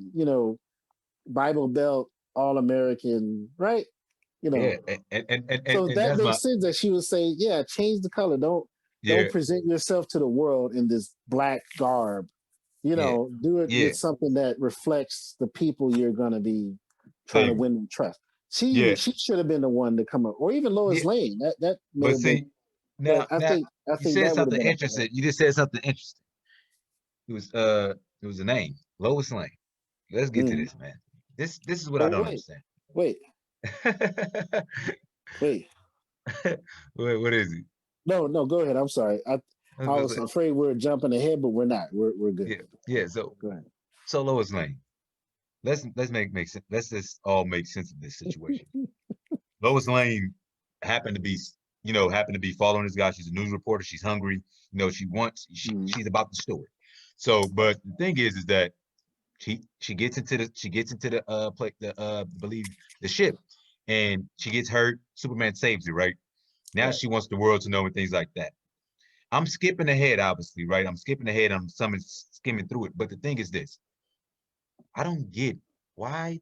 Bible Belt All American, right? You Yeah. know, And so and that that's my makes sense that she would say, "Yeah, change the color. Don't yeah, present yourself to the world in this black garb. yeah, Do it yeah, with something that reflects the people you're going to be trying to saving. win trust." Yeah. She should have been the one to come up, or even Lois Yeah. Lane. That may But have been, see, but now I you think said that would have something been a better. interesting. You just said something interesting. It was a name. Lois Lane. Let's get to Mm. this, man. This is what I But don't understand. wait, wait. What is it? No, no, go ahead. I'm sorry. I was I gonna was say, afraid we are jumping ahead, but we're not. We're good. yeah, yeah. So Go ahead. so Lois Lane. Let's make sense. Let's just all make sense of this situation. Lois Lane happened to be, happened to be following this guy. She's a news reporter. She's hungry. Mm. She's about the story. So, but the thing is that she gets into the play the believe the ship, and she gets hurt. Superman saves her. Right now, Right. she wants the world to know and things like that. I'm skipping ahead, obviously, right? I'm skipping ahead. I'm skimming through it. But the thing is this: I don't get why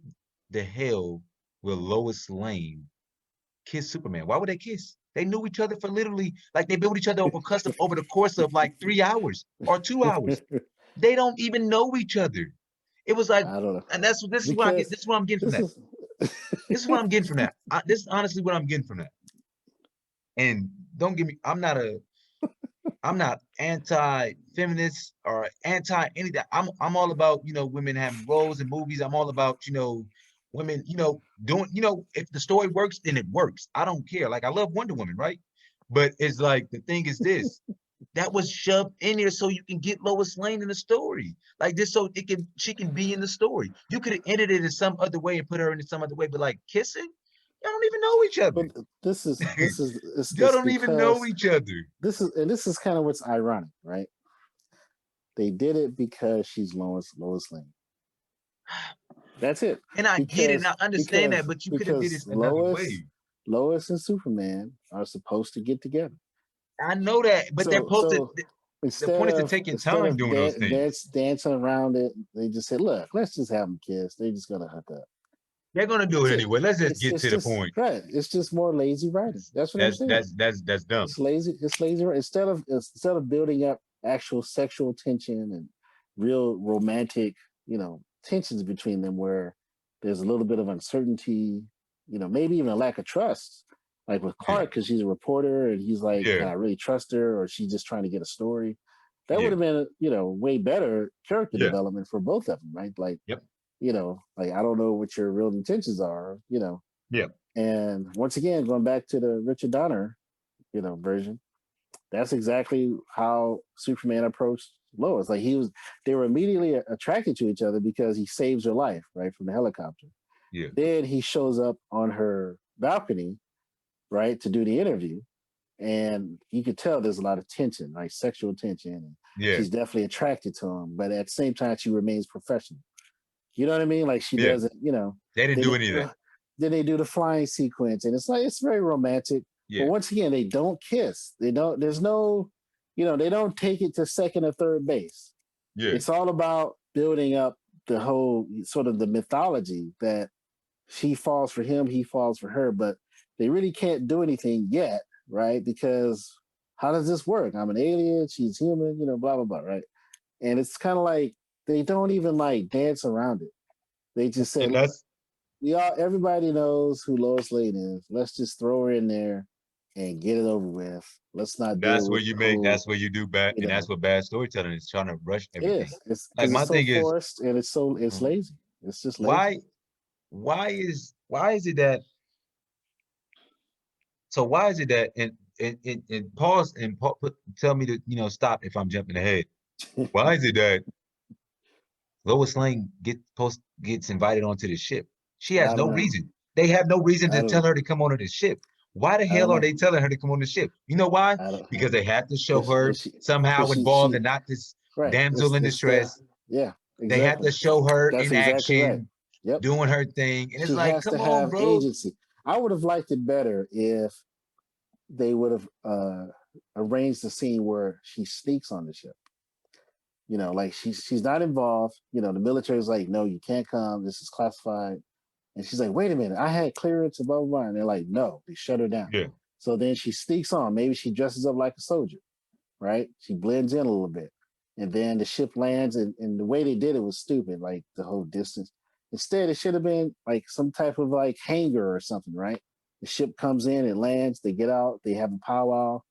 the hell will Lois Lane kiss Superman? Why would they kiss? They knew each other for literally like they built each other over custom over the course of like 3 hours or 2 hours. They don't even know each other. It was like, I don't know and this is what I get. because This is what I'm getting from this that. is This is what I'm getting from that. This is honestly what I'm getting from that. And don't get me. I'm not anti-feminist or anti anything. I'm all about, women having roles in movies. I'm all about, women, doing, if the story works, then it works. I don't care. Like I love Wonder Woman, right? But it's like the thing is this. That was shoved in there so you can get Lois Lane in the story. Like this so she can be in the story. You could have ended it in some other way and put her in some other way, but like kissing, y'all don't even know each but other. Y'all it's don't even know because each other. this is kind of what's ironic, right? They did it because she's Lois Lane. That's it. And I get it and I understand that, but you could have did it Because another way. Lois and Superman are supposed to get together. I know that, but they're So supposed to. so The point is to taking time doing those things. dancing around it, they just said, "Look, let's just have them kiss." They just gotta hook up. They're gonna do it That's it. anyway. Let's just get It's to the just point. right. It's just more lazy writing. That's what I'm That's saying. that's that's that's dumb. It's lazy. It's lazy. Instead of building up actual sexual tension and real romantic, tensions between them, where there's a little bit of uncertainty, maybe even a lack of trust. Like with Yeah. Clark, because she's a reporter and he's like, Yeah. can I really trust her, or she's just trying to get a story? That would Yeah. have been, way better character Yeah. development for both of them, right? Like, Yep. like I don't know what your real intentions are, Yeah. And once again, going back to the Richard Donner, version, that's exactly how Superman approached Lois. Like they were immediately attracted to each other because he saves her life, right, from the helicopter. Yeah. Then he shows up on her balcony, right, to do the interview, and you could tell there's a lot of tension, like sexual tension, and Yeah. she's definitely attracted to him, but at the same time, she remains professional. You know what I mean? Like she Yeah. doesn't, They didn't then do they anything. then they do the flying sequence, and it's like it's very romantic. But Yeah. once again, they don't kiss. They don't. There's no, they don't take it to second or third base. Yeah. It's all about building up the whole sort of the mythology that she falls for him, he falls for her, but they really can't do anything yet, right? Because how does this work? I'm an alien, she's human, blah blah blah, right? And it's kind of like they don't even like dance around it. They just say, And look, that's everybody knows who Lois Lane is. Let's just throw her in there and get it over with. Let's not deal where with you the make whole, that's where you do bad, you and that's know, what bad storytelling is, trying to rush it everything. is. It's Like because my it's so thing is, forced and it's Mhm. lazy. It's just lazy. why is it that why is it that and pause and tell me to stop if I'm jumping ahead. Why is it that Lois Lane gets invited onto the ship? She has I no don't know. reason. They have no reason I to don't tell know. her to come onto the ship. Why the I don't hell are know. they telling her to come on the ship? You know why? I don't Because they have to show because her she somehow because involved she and not this right. damsel in It's the distress. yeah, They have exactly. to show her That's in exactly right. action, Yep. doing her thing. And it's She like, has to come on, have bro. agency. I would have liked it better if they would have arranged the scene where she sneaks on the ship. Like she's not involved. The military's like, no, you can't come. This is classified. And she's like, wait a minute, I had clearance and blah blah blah. And they're like, no, they shut her down. Yeah. So then she sneaks on. Maybe she dresses up like a soldier, right? She blends in a little bit. And then the ship lands, and the way they did it was stupid, like the whole distance. Instead, it should have been like some type of like hangar or something, right? The ship comes in, it lands, they get out, they have a powwow,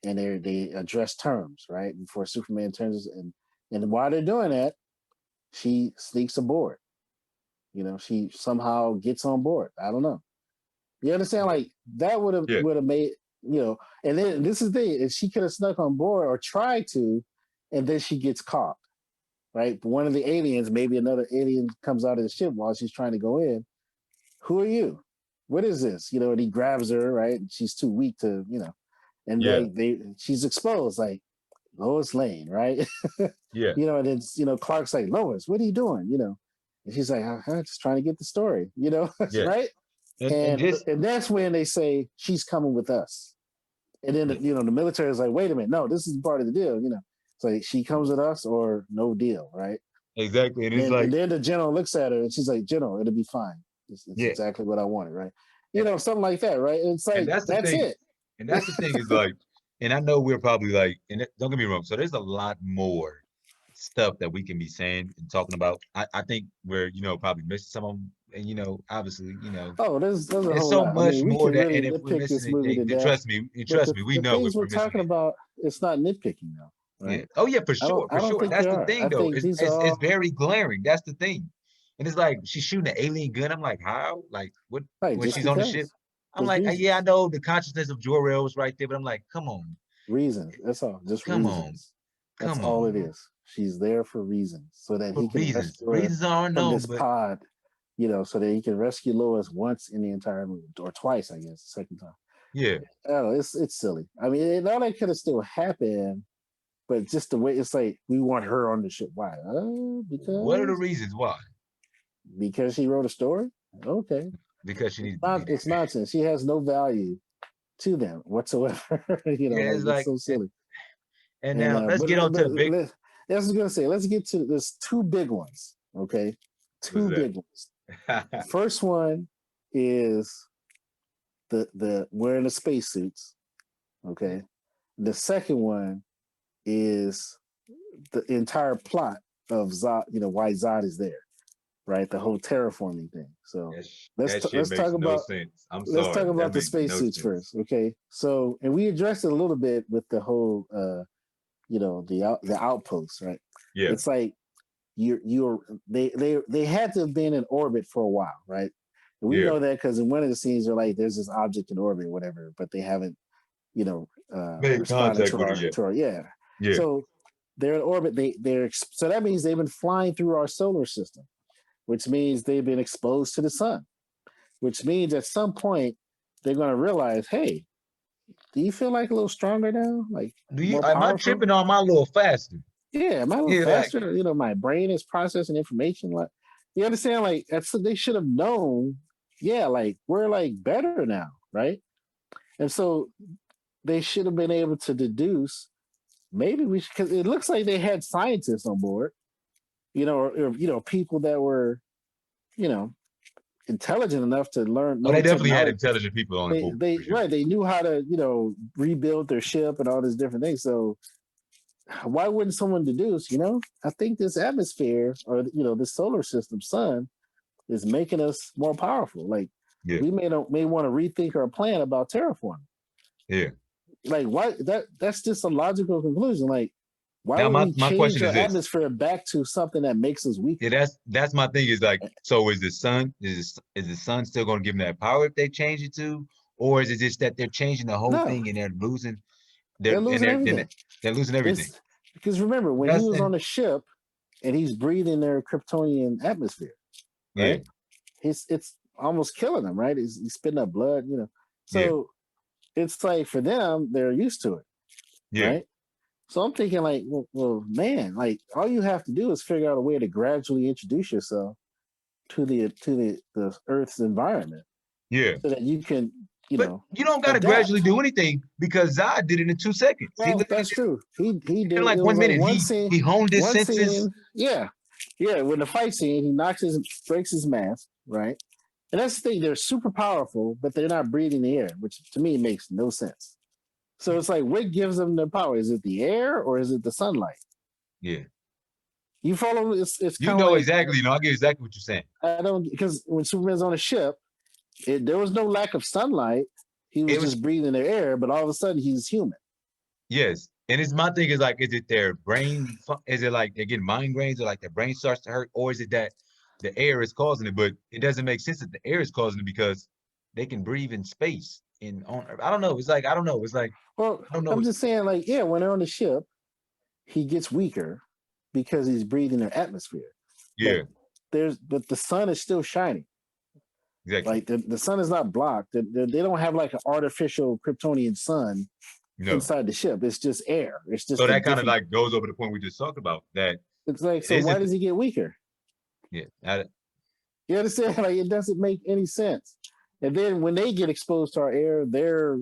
and they address terms, right? Before Superman turns, and while they're doing that, she sneaks aboard. She somehow gets on board. I don't know. You understand? Like that Yeah. would have made And then this is the thing: if she could have snuck on board or tried to, and then she gets caught, right? But one of the aliens, maybe another alien, comes out of the ship while she's trying to go in. Who are you? What is this? And he grabs her, right? And she's too weak to, and Yeah. she's exposed, like Lois Lane, right? Yeah. And then Clark's like, Lois, what are you doing? And she's like, I'm just trying to get the story, Yeah. right? And just And that's when they say she's coming with us. And then yeah. the military is like, wait a minute, no, this is part of the deal. It's like she comes with us or no deal, right? Exactly. And And it's then like, the general looks at her and she's like, General, it'll be fine. It's yeah. exactly what I wanted, right? And, Something like that, right? And it's and like that's the that's thing. it. And that's the thing is like, and I know we're probably like, and don't get me wrong. So there's a lot more stuff that we can be saying and talking about. I think we're, probably missing some of them. And, obviously, Oh, there's a it's whole so lot. I much mean, we more could that, really and if we're nitpick missing this movie anything, to then death, but we the know things if we're we're missing talking it. about, it's not nitpicking though, Yeah. right? Oh yeah, for sure, I for don't sure. think That's they the are. I thing though. think these are It's all very glaring. That's the thing. And it's like she's shooting an alien gun. I'm like, how? Like what right, when just she's on the ship? because. I'm Just like, yeah, I reasons. know the consciousness of Jor-El was right there, but I'm like, come on, Reasons. That's all. Just come on, reasons. That's come all it on. is. She's there for reasons, so that For he can reasons. rescue her Reasons are from unknown, this but pod. So that he can rescue Lois once in the entire movie, or twice, I guess, the second time. yeah. I don't know. It's silly. I mean, all that could have still happened, but just the way it's like we want her on the ship. Why? What are the reasons why? Because she wrote a story. Okay, Because she it's needs to be not. there. It's nonsense. She has no value to them whatsoever. Yeah, Like it's it's like, so silly. and And now let's but get on to the big. I was gonna say, let's get to there's two big ones. Okay, What's two big ones. The first one is the wearing the spacesuits. Okay, the second one is the entire plot of Zod. Why Zod is there. right? The whole terraforming thing. So let's That shit let's talk makes no about sense. I'm let's talk sorry. That about the makes no spacesuits sense. first, okay? So, and we addressed it a little bit with the whole, the outposts, right? Yeah, It's like they had to have been in orbit for a while, right? And we yeah. know that because in one of the scenes they're like, there's this object in orbit, whatever, but they haven't, Made responded contact to with it yet. our yeah. Yeah, So they're in orbit. So that means they've been flying through our solar system, which means they've been exposed to the sun, which means at some point they're going to realize, hey, do you feel like a little stronger now, like more am I powerful? tripping on my little faster? Yeah, am I a little Yeah, like, faster? My brain is processing information. Like, you understand? Like, that's they should have known. Yeah, like we're like better now, right? And so they should have been able to deduce. Maybe we, because it looks like they had scientists on board, or people that were, you know, intelligent enough to learn oh, know they definitely had technology. intelligent people on the board for sure. Right, they knew how to rebuild their ship and all these different things. So why wouldn't someone deduce, I think this atmosphere or this solar system sun is making us more powerful. Like Yeah, we may want to rethink our plan about terraforming. yeah. Like why that's just a logical conclusion. Like why Now would we my question change is our this. atmosphere back to something that makes us weaker? Yeah, that's my thing. Is like, so is the sun is the sun still going to give them that power if they change it to, or is it just that they're changing the whole No, thing and they're losing they're losing everything. they're losing everything. It's because remember when he That's was on and the ship and he's breathing their Kryptonian atmosphere, yeah, right? It's almost killing him, right? He's spitting up blood, yeah, So it's like for them, they're used to it, yeah, right? So I'm thinking like, well, man, like all you have to do is figure out a way to gradually introduce yourself to the Earth's environment yeah. so that you can, But you don't got to adapt. gradually do anything because Zod did it in 2 seconds. He Well, literally that's did true. He it in did. like It one was like minute. He honed his one senses. scene. Yeah, yeah. When the fight scene, he breaks his mask, right? And that's the thing. They're super powerful, but they're not breathing the air, which to me makes no sense. So it's like, what gives them the power? Is it the air or is it the sunlight? Yeah, You follow? It's you kind of know like exactly. I get exactly what you're saying. I don't because when Superman's on a ship, there was no lack of sunlight. He was It was just breathing their air, but all of a sudden he's human. yes, and it's my thing is like, is it their brain? Is it like they're getting migraines or like their brain starts to hurt, or is it that the air is causing it? But it doesn't make sense that the air is causing it because they can breathe in space in on Earth. I don't know. It's like I don't know. It's like Well, I don't know. I'm just saying, like, yeah, when they're on the ship, he gets weaker because he's breathing their atmosphere. Yeah, But the sun is still shining. exactly. Like the sun is not blocked. They don't have like an artificial Kryptonian sun No. inside the ship. It's just air. It's just So a that kind of different. like goes over the point we just talked about. That It's like, it so why isn't. does he get weaker? Yeah, You understand? Like it doesn't make any sense. And then when they get exposed to our air, they're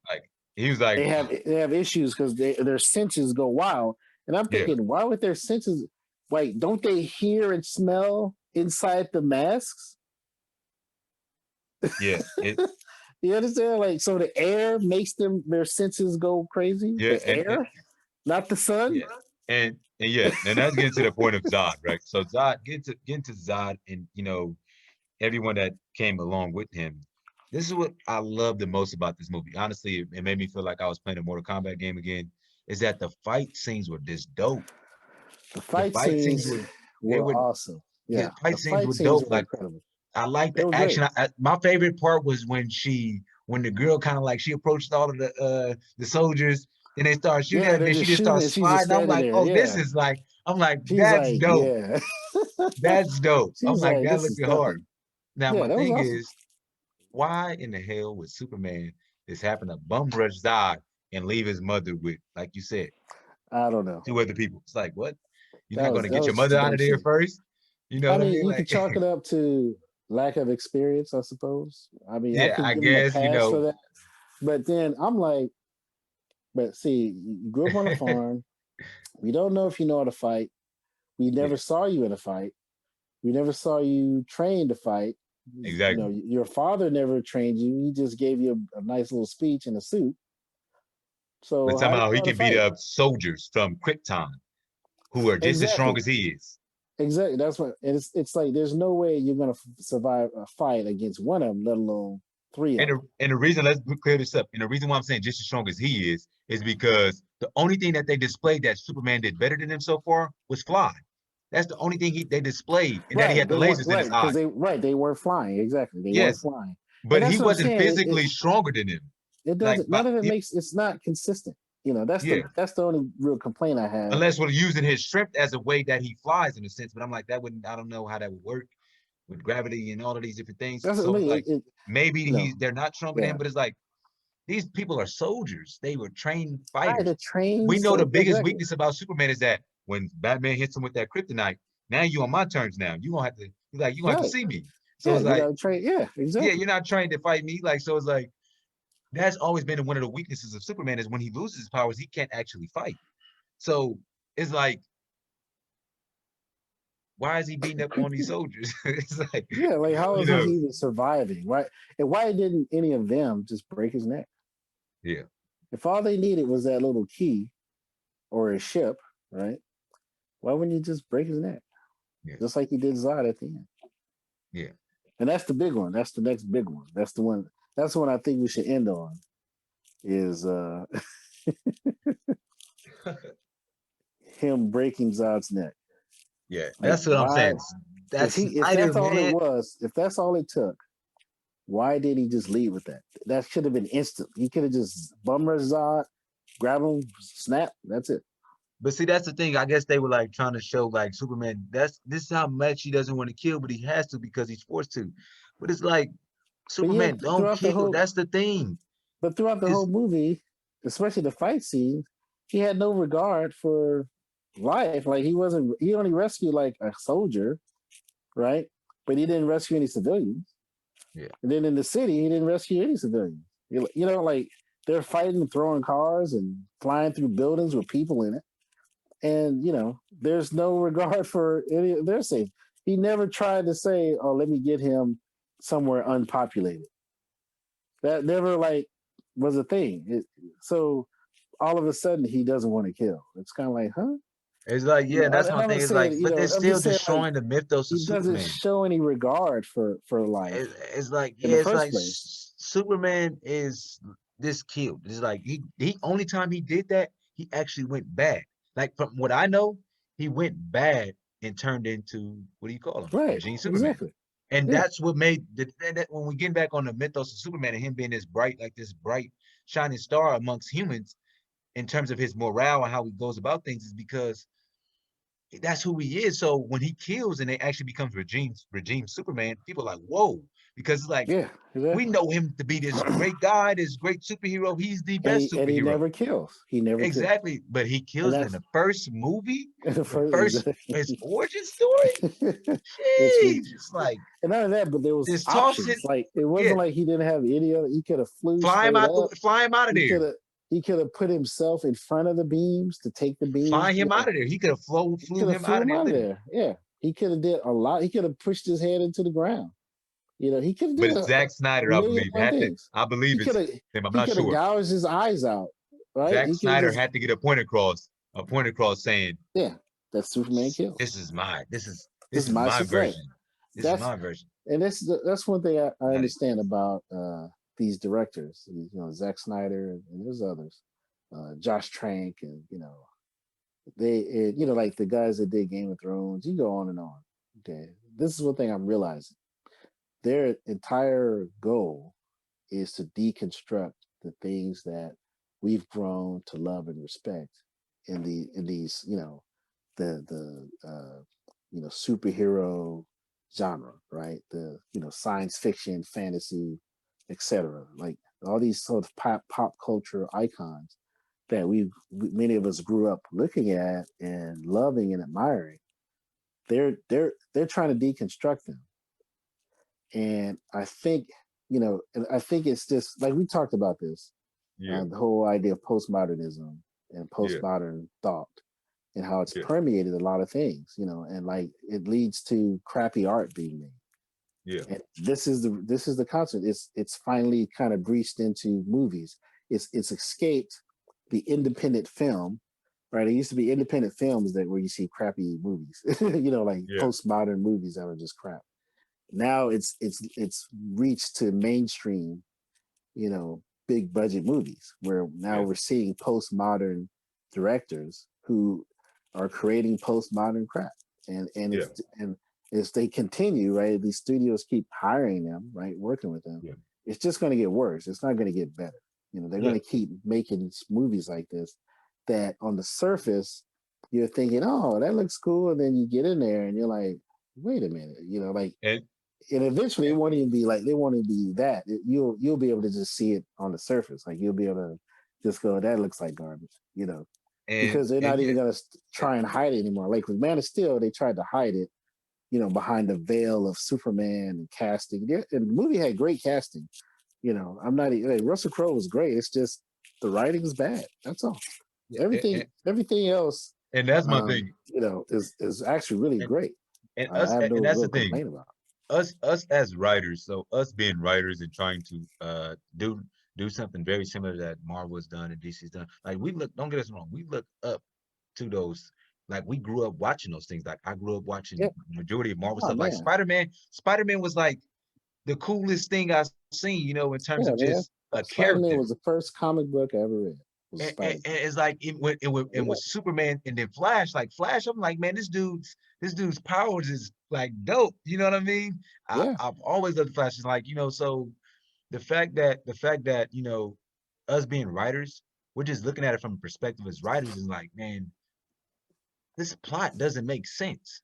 like he was like, they have issues because their senses go wild. And I'm yeah, thinking, why would their senses like don't they hear and smell inside the masks? yeah, it, You understand? Like so the air makes their senses go crazy. yeah, The air, not the sun. yeah, and yeah, and that's getting to the point of Zod, right? So Zod, getting to Zod, and everyone that came along with him. This is what I love the most about this movie. Honestly, it made me feel like I was playing a Mortal Kombat game again. Is that the fight scenes were just dope. The The fight fight scenes scenes they were were awesome. the Yeah, fight the scenes fight were scenes dope. were Like incredible. I like They the were action. great. My favorite part was when the girl kind of like she approached all of the soldiers, and they start shooting at Yeah, her, they're then she just just shooting starts and she's just sliding. I'm standing like, there. oh, this Yeah, is like, I'm like, she's that's like, dope. yeah, That's dope. I'm she's like, like, that this looks is hard. nothing. Now Yeah, my that was thing awesome. is, why in the hell would Superman just happen to bum rush Zod and leave his mother with, like you said, I don't know. two other people? It's like, what? You're That not was gonna that get your was just mother a out dumb of there shit. first? You know I what I mean, mean? you could Like, chalk it up to lack of experience, I suppose. I mean, I yeah, could I give him a guess, pass for that. But then I'm like, but see, you grew up on a farm. We don't know if you know how to fight. We yeah, never saw you in a fight. We never saw you train to fight. exactly. Your father never trained you. He just gave you a nice little speech in a suit. But So how do somehow you know he how to can beat fight? up soldiers from Krypton who are just as strong Exactly. as he is. exactly. That's what and it's like there's no way you're gonna survive a fight against one of them, let alone three of them. And the reason, let's clear this up. And the reason why I'm saying just as strong as he is because the only thing that they displayed that Superman did better than him so far was fly. That's the only thing they displayed, and that he Right. had the They weren't lasers in right his because eye. they weren't flying. Exactly. They weren't Yes, flying. And but he that's what I'm wasn't saying. physically stronger than him. It Like, doesn't but none of it makes it's not consistent. yeah, That's the only real complaint I have. unless we're using his strength as a way that he flies in a sense. But I'm like, that wouldn't. I don't know how that would work with gravity and all of these different things. That's what I So it's mean. like maybe You know, they're not stronger than him, yeah. but it's like these people are soldiers. They were trained Right, fighters. the train We know the so biggest exactly. weakness about Superman is that when Batman hits him with that kryptonite, now you on my terms now. You gonna have to you gonna have to Right. see me. So Yeah, it's you like, gotta train. Yeah, yeah, exactly. you're not trained to fight me. Like, so it's like that's always been one of the weaknesses of Superman is when he loses his powers, he can't actually fight. So it's like, why is he beating up on these soldiers? It's like, Yeah, like how you is he know, even surviving? Right. And why didn't any of them just break his neck? yeah, If all they needed was that little key or a ship, right? Why wouldn't you just break his neck? yeah, Just like he did Zod at the end. yeah. And that's the big one. That's the next big one. That's the one I think we should end on is him breaking Zod's neck. Yeah, Like that's what I'm why saying. That's if that's Snyder, all it man. was, if that's all it took, why did he just leave with that? That should have been instant. He could have just bum rush Zod, grab him, snap, that's it. But see, that's the thing. I guess they were like trying to show like Superman. This is how much he doesn't want to kill, but he has to because he's forced to. But it's like But yet Superman don't throughout the kill. whole That's the thing. throughout the whole Is movie, especially the fight scene, he had no regard for life. Like he only rescued like a soldier, right? But he didn't rescue any civilians. yeah. And then in the city, he didn't rescue any civilians. Like they're fighting, throwing cars and flying through buildings with people in it. And there's no regard for any of their safety. He never tried to say, "Oh, let me get him somewhere unpopulated." That never like was a thing. So all of a sudden, he doesn't want to kill. It's kind of like, huh? It's like, yeah, that's And my I'm thing. not It's like, saying, but they're I'm still just saying like destroying the mythos of he doesn't Superman. show any regard for life It's like, in yeah, the it's first like place. Superman is this killed. It's like he only time he did that, he actually went bad. Like from what I know, he went bad and turned into what do you call him? Right. Regine Superman. Exactly. And Yeah. that's what made that when we get back on the mythos of Superman and him being this bright, shining star amongst humans in terms of his morale and how he goes about things, is because that's who he is. So when he kills and it actually becomes regime Superman, people are like, whoa, because it's like Yeah. we Exactly. know him to be this great guy, this great superhero. He's the And best he superhero. never kills. He never kills. Exactly. But he And kills in that's the first movie, the the first. first his Exactly. origin story. It's Jeez. It's like and not only that, but there was just toss it. options. Like it Yeah. wasn't like he didn't have any other. He could have flew straight up. Fly him out of He could there. have he could have put himself in front of the beams to take the Fly beams. him out of there. He could have He flew could have him flew out of him there, out of literally. there. Yeah, he could have did a lot. He could have pushed his head into the ground. He could have But did it's Zack Snyder, I million believe. one Had to, things. I believe He could it's have him. I'm he not could have sure. gouged his eyes out. Right? Zack He could have Snyder just had to get a point across saying, yeah. That Superman kills. "This is my, This this is is my my right. version. This is That's my version." and that's one thing I Not it. understand about these directors. Zack Snyder and there's others, Josh Trank, and like the guys that did Game of Thrones. You go on and on. Okay, this is one thing I'm realizing. Their entire goal is to deconstruct the things that we've grown to love and respect in these the superhero genre, right? The science fiction, fantasy, etc. Like all these sort of pop culture icons that many of us grew up looking at and loving and admiring. They're trying to deconstruct them, and I think it's just like we talked about this, Yeah, the whole idea of postmodernism and yeah, postmodern thought and how it's yeah, permeated a lot of things, and like it leads to crappy art being made. yeah, And this is the concept. It's finally kind of breached into movies. It's escaped the independent film right? It used to be independent films that where you see crappy movies, like Yeah. postmodern movies that are just crap. Now it's reached to mainstream, big budget movies where now Yeah. we're seeing postmodern directors who are creating postmodern crap. And Yeah. as they continue, right, these studios keep hiring them, right, working with them, Yeah. it's just going to get worse. It's not going to get better. They're Yeah. going to keep making movies like this that on the surface you're thinking, oh, that looks cool, and then you get in there and you're like, wait a minute, And and eventually it won't even be like they won't even be that. You'll be able to just see it on the surface. Like you'll be able to just go, that looks like garbage, because they're not yeah, even gonna try and hide it anymore. Like with Man of Steel, they tried to hide it, behind the veil of Superman and casting. And the movie had great casting. I'm not like, Russell Crowe was great. It's just the writing's bad. That's all. yeah, Everything else, and that's my thing. is actually really And great. and I have no and that's the real thing. complaint about it. Us as writers, so us being writers and trying to do something very similar that Marvel has done and DC's done. Like we look, don't get us wrong, we look up to those. Like we grew up watching those things. Like I grew up watching Yeah. majority of Marvel Oh stuff. Like man. Spider-Man. Spider-Man was like the coolest thing I've seen, in terms Yeah, of man. just a Spider-Man character. was the first comic book I ever read. Was And Spider-Man. it's like and Yeah. with Superman and then Flash, like Flash, I'm like, man, this dude's powers is like dope. You know what I mean? Yeah. I've always loved Flash. It's like, so the fact that us being writers, we're just looking at it from a perspective as writers is like, man, this plot doesn't make sense.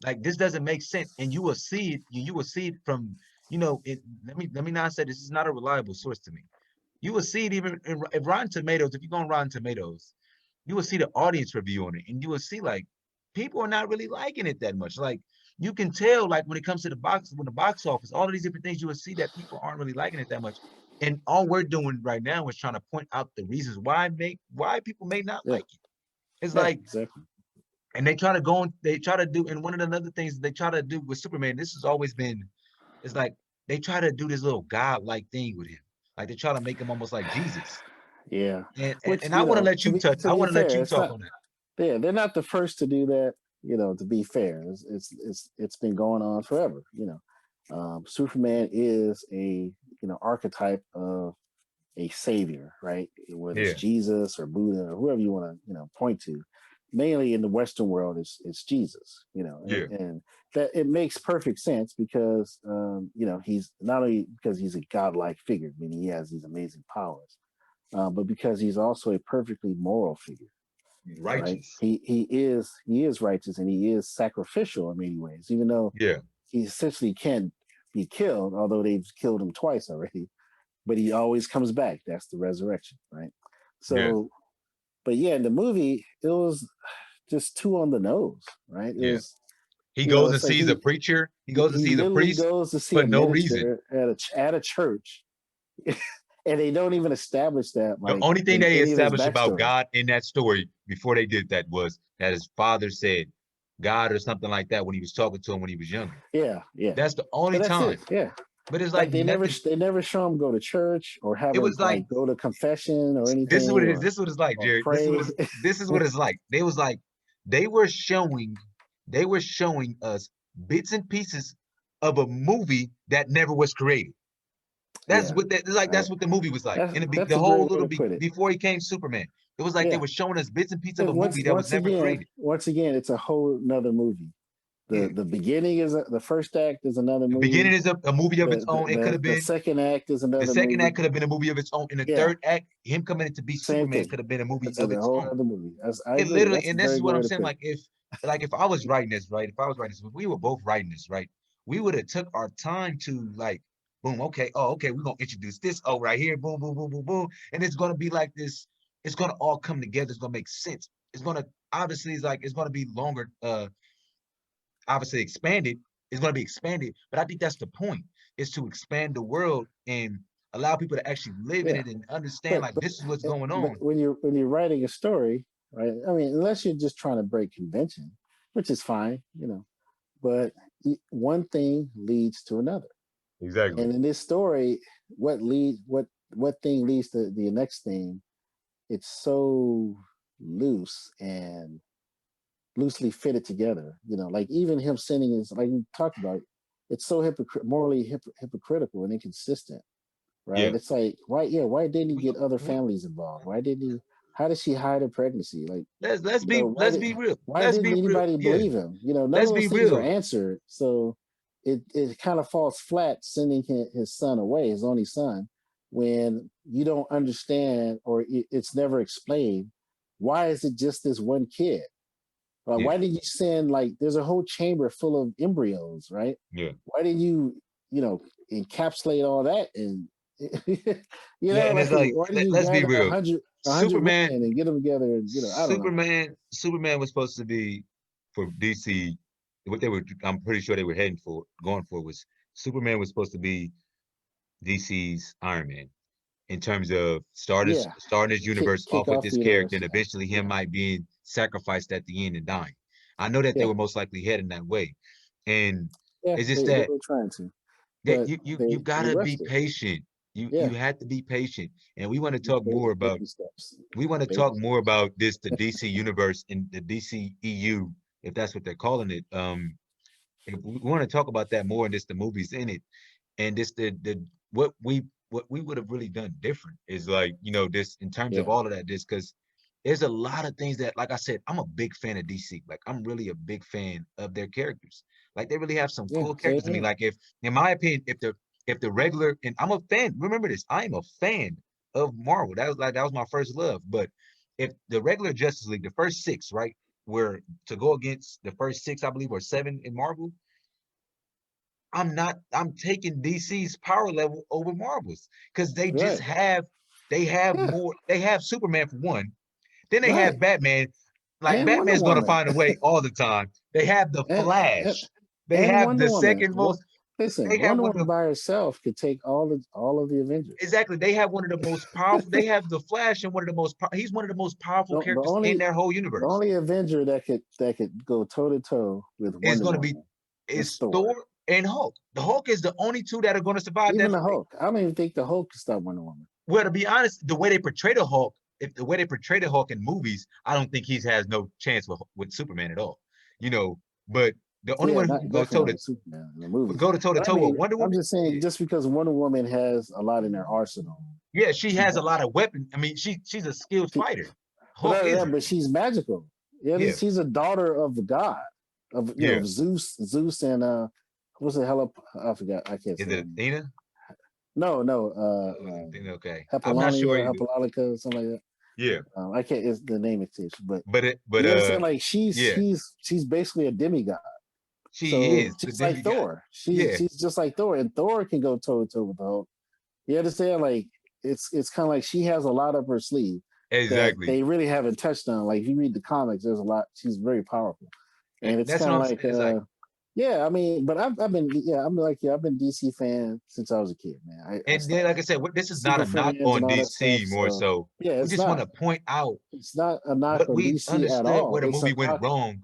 Like this doesn't make sense, and you will see it. You will see it from it. Let me not say this is not a reliable source to me. You will see it even in Rotten Tomatoes. If you go on Rotten Tomatoes, you will see the audience review on it, and you will see like people are not really liking it that much. Like you can tell, like when it comes to when the box office, all of these different things, you will see that people aren't really liking it that much. And all we're doing right now is trying to point out the reasons why people may not Yeah. like it. It's Yeah. like, Exactly. and they try to do, and one of the other things they try to do with Superman, this has always been, it's like they try to do this little God-like thing with him. Like they try to make him almost like Jesus. Yeah. And Which, I want to let to you be touch. to I be want to let fair, you it's talk not. on that. Yeah, they're not the first to do that. To be fair, it's been going on forever. Superman is a archetype of a savior, right? Whether it's Yeah, Jesus or Buddha or whoever you want to point to. Mainly in the Western world, it's Jesus. yeah, And that it makes perfect sense because he's not only because he's a godlike figure, meaning he has these amazing powers, but because he's also a perfectly moral figure, right? righteous. He is righteous and he is sacrificial in many ways, even though Yeah, he essentially can be killed, although they've killed him twice already. But he always comes back. That's the resurrection, right? yeah, So, but yeah, in the movie, it was just too on the nose, right? It yeah. was, He goes and it's like sees a preacher. He goes and he sees a literally priest goes to see for a no reason. minister at a church, and they don't even establish that The like only thing in they any of his established about backstory. God in that story before they did that was that his father said God or something like that when he was talking to him when he was younger. Yeah, yeah. That's the But only that's it. time. Yeah. But it's Like like nothing. they never show him go to church or have It him was like, like go to confession or this is what anything it is. This is what it's like, or Jared. pray. This is what it's like. They was like they were showing they were showing us bits and pieces of a movie that never was created. That's Yeah. what that like. I, That's what the movie was like. And that's the a whole great way little to put it. before he came Superman, it was like they Yeah. were showing us bits and pieces of Because a movie that was never created. once again, it's a whole nother movie. Yeah. The beginning is the first act is another The movie. beginning is a movie of its own. It could have The been second act is the another second act movie. could have been a movie of its own. In the Yeah. third act, him coming in to be Same Superman thing. could have been a movie That's of a its whole own. other movie. I It agree. literally, That's a and this very is good what way I'm to saying. put it. Like if I was writing this, right? If I was writing this, if we were both writing this, right? We would have took our time to like, boom, okay, oh, okay, we're gonna introduce this. Oh, right here, boom, boom, boom, boom, boom. And it's gonna be like this, it's gonna all come together, it's gonna make sense. It's gonna obviously it's gonna be longer, obviously expanded. It's gonna be expanded, but I think that's the point, is to expand the world and allow people to actually live in Yeah. it and understand But like this is what's going but on. when you're writing a story, right? I mean, unless you're just trying to break convention, which is fine, but one thing leads to another. Exactly. And in this story, what thing leads to the next thing? It's so loose and loosely fitted together. You know, like even him sending his, like we talked about, it's so morally hypocritical and inconsistent, Yeah. right? It's like, why? Yeah, why didn't he We, get other we, families involved? Why didn't he? How did she hide her pregnancy? Like, let's you know, let's be real. why Let's didn't be real. anybody Yeah. believe him? You know, none of Let's be those things are real. answered. So it kind of falls flat sending his son away, his only son, when you don't understand or it's never explained. Why is it just this one kid? Like, Yeah. why did you send, like, there's a whole chamber full of embryos, right? Yeah. Why didn't you, you know, encapsulate all that and you Yeah. know, And like it's like, why did you let's be gather real. a hundred Superman, women and get them together and I don't know. Superman was supposed to be for DC. What they were, I'm pretty sure they were going for was Superman was supposed to be DC's Iron Man in terms of Yeah, starting his universe kick off with off this the universe. character and Yeah, eventually him yeah, might being sacrificed at the end and dying. I know that they yeah, were most likely heading that way. And yeah. it's just They that were trying to, that but you they gotta be rushed it. patient. You Yeah, had to be patient. And we want to just talk more about baby steps, baby steps. this, the DC universe and the DC EU, if that's what they're calling it. If we want to talk about that more and just the movies in it, and this the what we would have really done different is like, you know, this in terms of Yeah, all of that, this because there's a lot of things that, like I said, I'm a big fan of DC. Like I'm really a big fan of their characters. Like they really have some yeah. cool Same characters to me. here. Like if, in my opinion, if the regular, and I'm a fan, remember this, I am a fan of Marvel. That was my first love. But if the regular Justice League, the first six, right, were to go against the first six, I believe, or seven in Marvel, I'm taking DC's power level over Marvel's because Right. they have Yeah. more, they have Superman for one, then they Right. have Batman. Like And Wonder Batman's gonna Woman. find a way all the time. They have the and, and Flash. They and have Wonder the Woman. second most, Listen, they have Wonder one Woman of the, by herself could take all of the Avengers. exactly, they have one of the most powerful, they have the Flash and one of the most he's one of the most powerful The, the characters in only their whole the universe. only Avenger that could go toe to toe with Is Wonder gonna be Woman is is Thor. Thor and Hulk. The Hulk is the only two that are gonna survive Even that the fight. Hulk. I don't even think the Hulk can stop Wonder Woman. Well, to be honest, the way they portray the Hulk, if the way they portray the Hulk in movies, I don't think he has no chance with Superman at all. You know, but the only Yeah, one who not can definitely not with Superman in the movies. go to toe to But I toe with mean, Wonder I'm Woman, just saying, yeah, just because Wonder Woman has a lot in her arsenal, yeah, she she has a lot of weapons. I mean, she's a skilled she fighter. but Hulk isn't. but she's magical. Yeah, Yeah, she's a daughter of the god of yeah. Zeus and what's the hell up? I forgot. I can't Is say it her name. Athena? No, no, Okay, I'm not sure Apollonia, either. Apollonica, something like that. Yeah, I can't. It's the name exists, but but you understand? Like yeah, she's basically a demigod. she So is the just like demigod. Thor, Yeah, she's just like Thor, and Thor can go toe to toe with the Hulk. You understand? Like it's kind of like she has a lot up her sleeve that exactly. they really haven't touched on. Like if you read the comics, there's a lot. She's very powerful, And and it's that's kind what of I'm like saying. It's like, yeah. I mean, but I've been yeah. I'm like yeah. I've been DC fan since I was a kid, man. I and then, like I started said, this is not Super a knock Friends and on all that stuff. DC more So so. yeah, We just want to point out it's not a knock what on we DC at understood all. where the It's a movie went knock. wrong,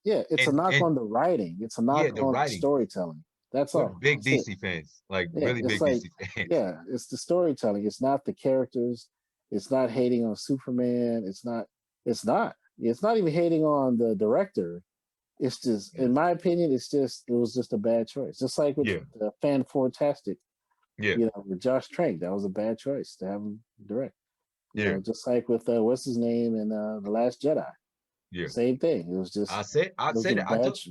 Yeah, it's a knock and on the writing. It's a yeah, knock the on the writing. storytelling. That's We're all. big That's it. DC fans, like Yeah, really it's big like DC fans. yeah, it's the storytelling. It's not the characters. It's not hating on Superman. It's not. It's not even hating on the director. It's just, Yeah, in my opinion, it was just a bad choice. Just like with yeah, the Fan Fantastic, yeah, with Josh Trank, that was a bad choice to have him direct. yeah, Just like with what's his name in the Last Jedi, yeah. same thing. I It was a said it.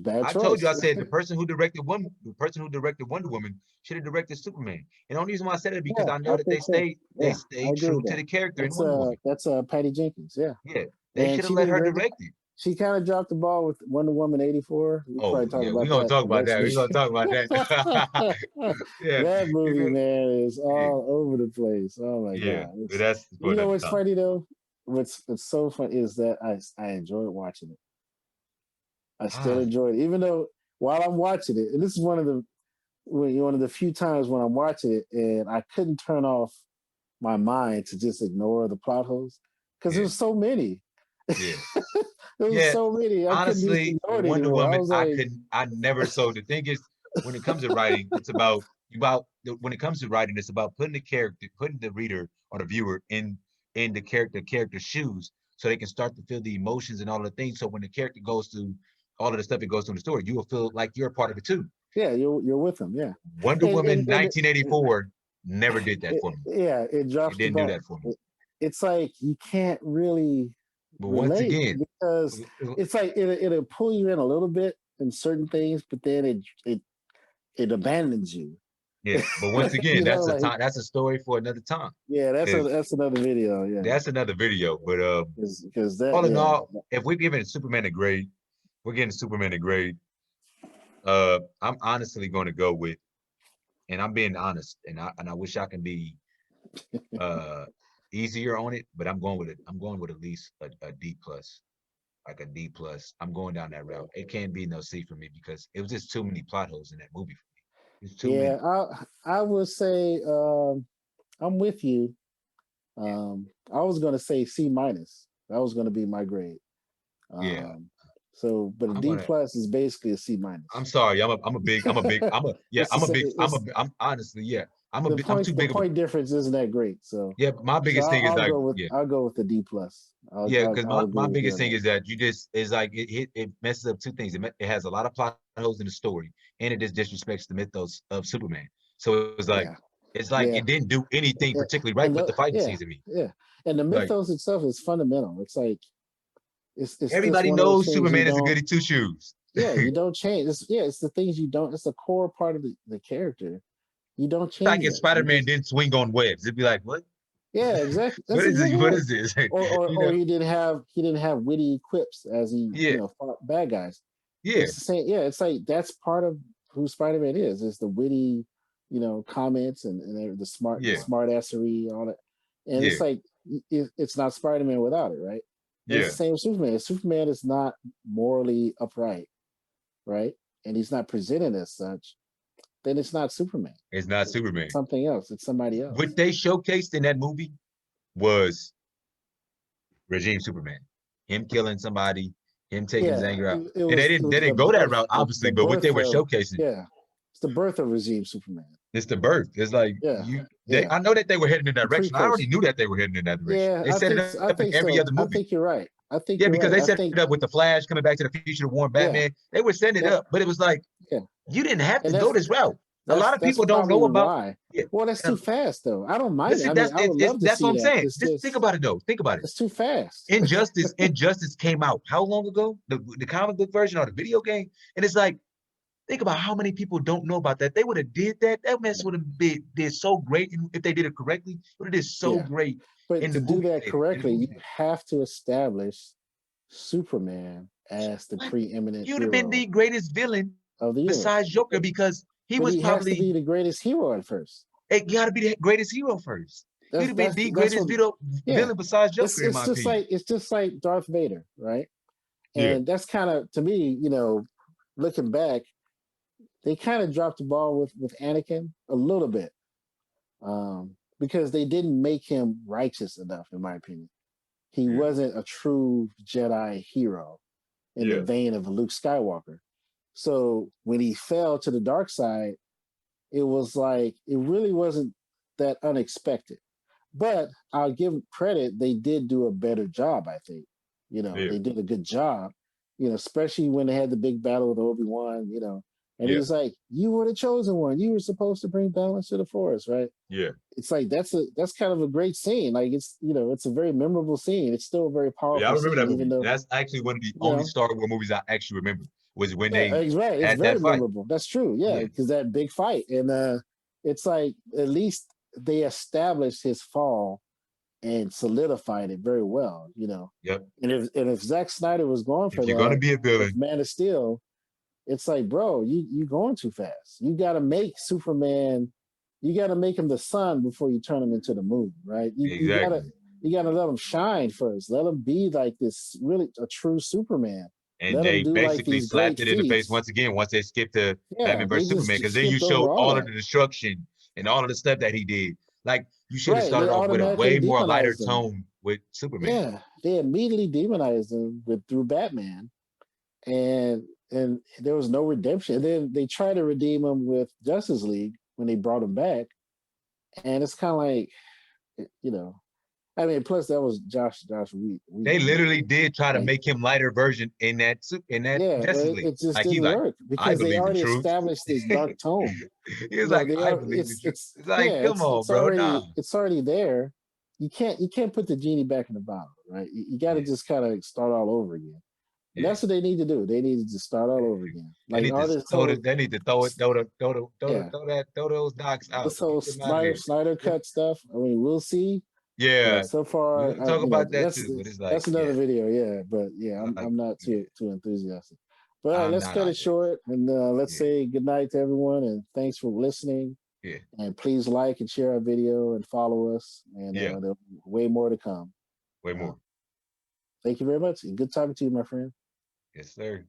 bad I told you. choice. I said the person who directed Wonder Woman should have directed Superman. And the only reason why I said it is because Yeah, I know I that think so. they Yeah, I stayed agree true with to that. the character in Wonder Woman. That's Patty Jenkins. Yeah, Yeah, they and should have she let did a her great job. direct it. She kind of dropped the ball with Wonder Woman 84. We Oh probably talk yeah, we're about gonna that talk the about next that. We're gonna week. talk about that. Yeah, That you movie, know, man, is yeah, all over the place. Oh my yeah. god! But It's that's for you know another what's time. funny though? What's so funny is that I enjoyed watching it. I still Ah, enjoy it, even though while I'm watching it, and this is one of the few times when I'm watching it, and I couldn't turn off my mind to just ignore the plot holes because yeah, there's so many. yeah, There was yeah. so many. I couldn't just Honestly, ignore it Wonder anymore. I Woman, was like, I never. So the thing is, when it comes to writing, it's when it comes to writing, it's about putting the reader or the viewer in the character's shoes so they can start to feel the emotions and all the things. So when the character goes through all of the stuff that goes through in the story, you will feel like you're a part of it too. Yeah, you're with them. Yeah, Wonder Woman and 1984 never did that for me. yeah, it It drops the didn't do ball. that for me. It's like you can't really But once relate again, because it's like it'll pull you in a little bit in certain things, but then it abandons you. yeah. But once again, You know, that's a like time. That's a story for another time. yeah, Is that's another video. Yeah, that's another video. But because that all in yeah all, if we're giving Superman a grade, we're getting Superman a grade. I'm honestly going to go with, and I'm being honest, and I wish I can be easier on it, but I'm going with it. I'm going with at least a D plus, like a D plus. I'm going down that route. It can't be no C for me because it was just too many plot holes in that movie for me. There's too many. yeah. I would say I'm with you. I was gonna say C minus. That was gonna be my grade. Yeah, So, but a I'm D gonna. plus is basically a C I'm minus. sorry. Yeah. It's the same. It's I'm honestly, yeah. I'm the too the big of a, point difference isn't that great. So yeah. My biggest thing is like, yeah. I'll go with the D plus. Yeah, because I'll my agree with you biggest on thing that. is that you just is like it messes up two things. It has a lot of plot holes in the story, and it just disrespects the mythos of Superman. So Yeah, it's like yeah, it didn't do anything yeah. particularly right And with the fighting yeah, scenes in me. yeah. And the Like mythos itself is fundamental. It's like it's just everybody one of those knows things you Superman is a don't. goody two shoes. Yeah, you don't change. It's the things you don't. It's the core part of the character. You don't Like change if that. You Spider-Man just didn't swing on webs, it'd be like, what? yeah, exactly. What That's is it? exactly What right. is this? You Or know? he didn't have witty quips as he Yeah, fought bad guys. yeah, It's the same. Yeah, it's like that's part of who Spider Man is the witty, comments and the yeah, smart assery, all that. And yeah, it's like it's not Spider Man without it, right? And it's yeah. the same with Superman. If Superman is not morally upright, right? And he's not presented as such, then it's not Superman. It's not It's Superman. something else. It's somebody What else. they showcased in that movie was regime Superman. Him killing somebody, him taking his Yeah, anger out. it And was they didn't go that route, the obviously, but what they birth were of showcasing, yeah, it's the birth of regime Superman. it's the birth. It's like Yeah, you they yeah, I know that they were heading in that the direction. I already precursor. knew that they were heading in that direction. Yeah, They set it I up in think every so. other I movie. think you're right. I think Yeah, you're because right. they I set think it up with the Flash coming back to the future to warn yeah, Batman. They were setting it yeah, up, but it was like yeah, you didn't have to and go this route. A lot of that's people don't know probably about why. yeah. Well, that's too And fast though. I don't mind it. listen, I mean, I would love to that's what see I'm that. saying. It's Just think just about it though. Think about it. it's too fast. Injustice came out how long ago? The comic book version or the video game? And it's like, think about how many people don't know about that. They would have did that. That mess would have been did so great if they did it correctly. Would have did so Yeah, great but in to the do movie that theater. In the correctly, you movie theater. have to establish Superman as the What? preeminent He would have been hero the greatest villain of the universe. besides Joker because he But was he has to probably be the greatest hero at first. it got to be the greatest hero first. He'd have been the That's greatest what. Yeah, villain besides Joker, in my opinion. it's just like Darth Vader, right? Yeah, And that's kind of to me, looking back, they kind of dropped the ball with Anakin a little bit, because they didn't make him righteous enough, in my opinion. He yeah, wasn't a true Jedi hero in the yeah, vein of a Luke Skywalker. So when he fell to the dark side, it was like it really wasn't that unexpected. But I'll give credit; they did do a better job. I think, yeah, they did a good job. Especially when they had the big battle with Obi-Wan. And yeah, he's like, "You were the chosen one. You were supposed to bring balance to the force, right?" yeah. It's like that's kind of a great scene. Like it's a very memorable scene. It's still a very Yeah, I powerful remember that scene, even movie. though That's actually one of the you only know Star Wars movies I actually remember was when Yeah, they it's right. It's had very that fight. memorable. That's true. Yeah, Yeah, because that big fight, and it's like at least they established his fall and solidified it very well. yep. And if Zack Snyder was going for If you're gonna that be a with villain, Man of Steel, it's like, bro, you going too fast. You got to make Superman. You got to make him the sun before you turn him into the moon, right? exactly. You gotta let him shine first. Let him be like this, really a true Superman. And Let him they do like basically these great slapped it in the face feats. once again once they skipped to Yeah, Batman they versus Superman. just Because then you skipped over showed all all of that. the destruction and all of the stuff that he did. Like you should have Right. They started off with a automatically way more lighter demonized him. tone with Superman. Yeah. They immediately demonized him through Batman. And there was no redemption. And then they tried to redeem him with Justice League when they brought him back. And it's kind of like, you know, I mean, plus that was Josh Whedon. They literally did try to Like, make him lighter version in that yeah, but Justice League. it just Like he's didn't like, work I because they believe the already truth. established this dark tone. He was like, They I are. believe the truth. It's It's like, come on, bro. Nah. it's already there. You can't put the genie back in the bottle, right? You got to Yeah, just kind of start all over again. And yeah. that's what they need to do. They need to just start all over again. They Like need to all this throw whole, it. They need to yeah, throw those docs out. this whole Get them out of there. Snyder cut stuff. I mean, we'll see. Yeah, So far, we'll talk about that that's too. But it's like, that's another yeah, video. Yeah, but yeah, like, I'm not yeah, too enthusiastic. But all right, I'm let's not cut it either. short and let's Yeah, say good night to everyone and thanks for listening. yeah, And please like and share our video and follow us. And yeah. there'll be way more to come. Way Uh, more. thank you very much. And good talking to you, my friend. Yes, sir.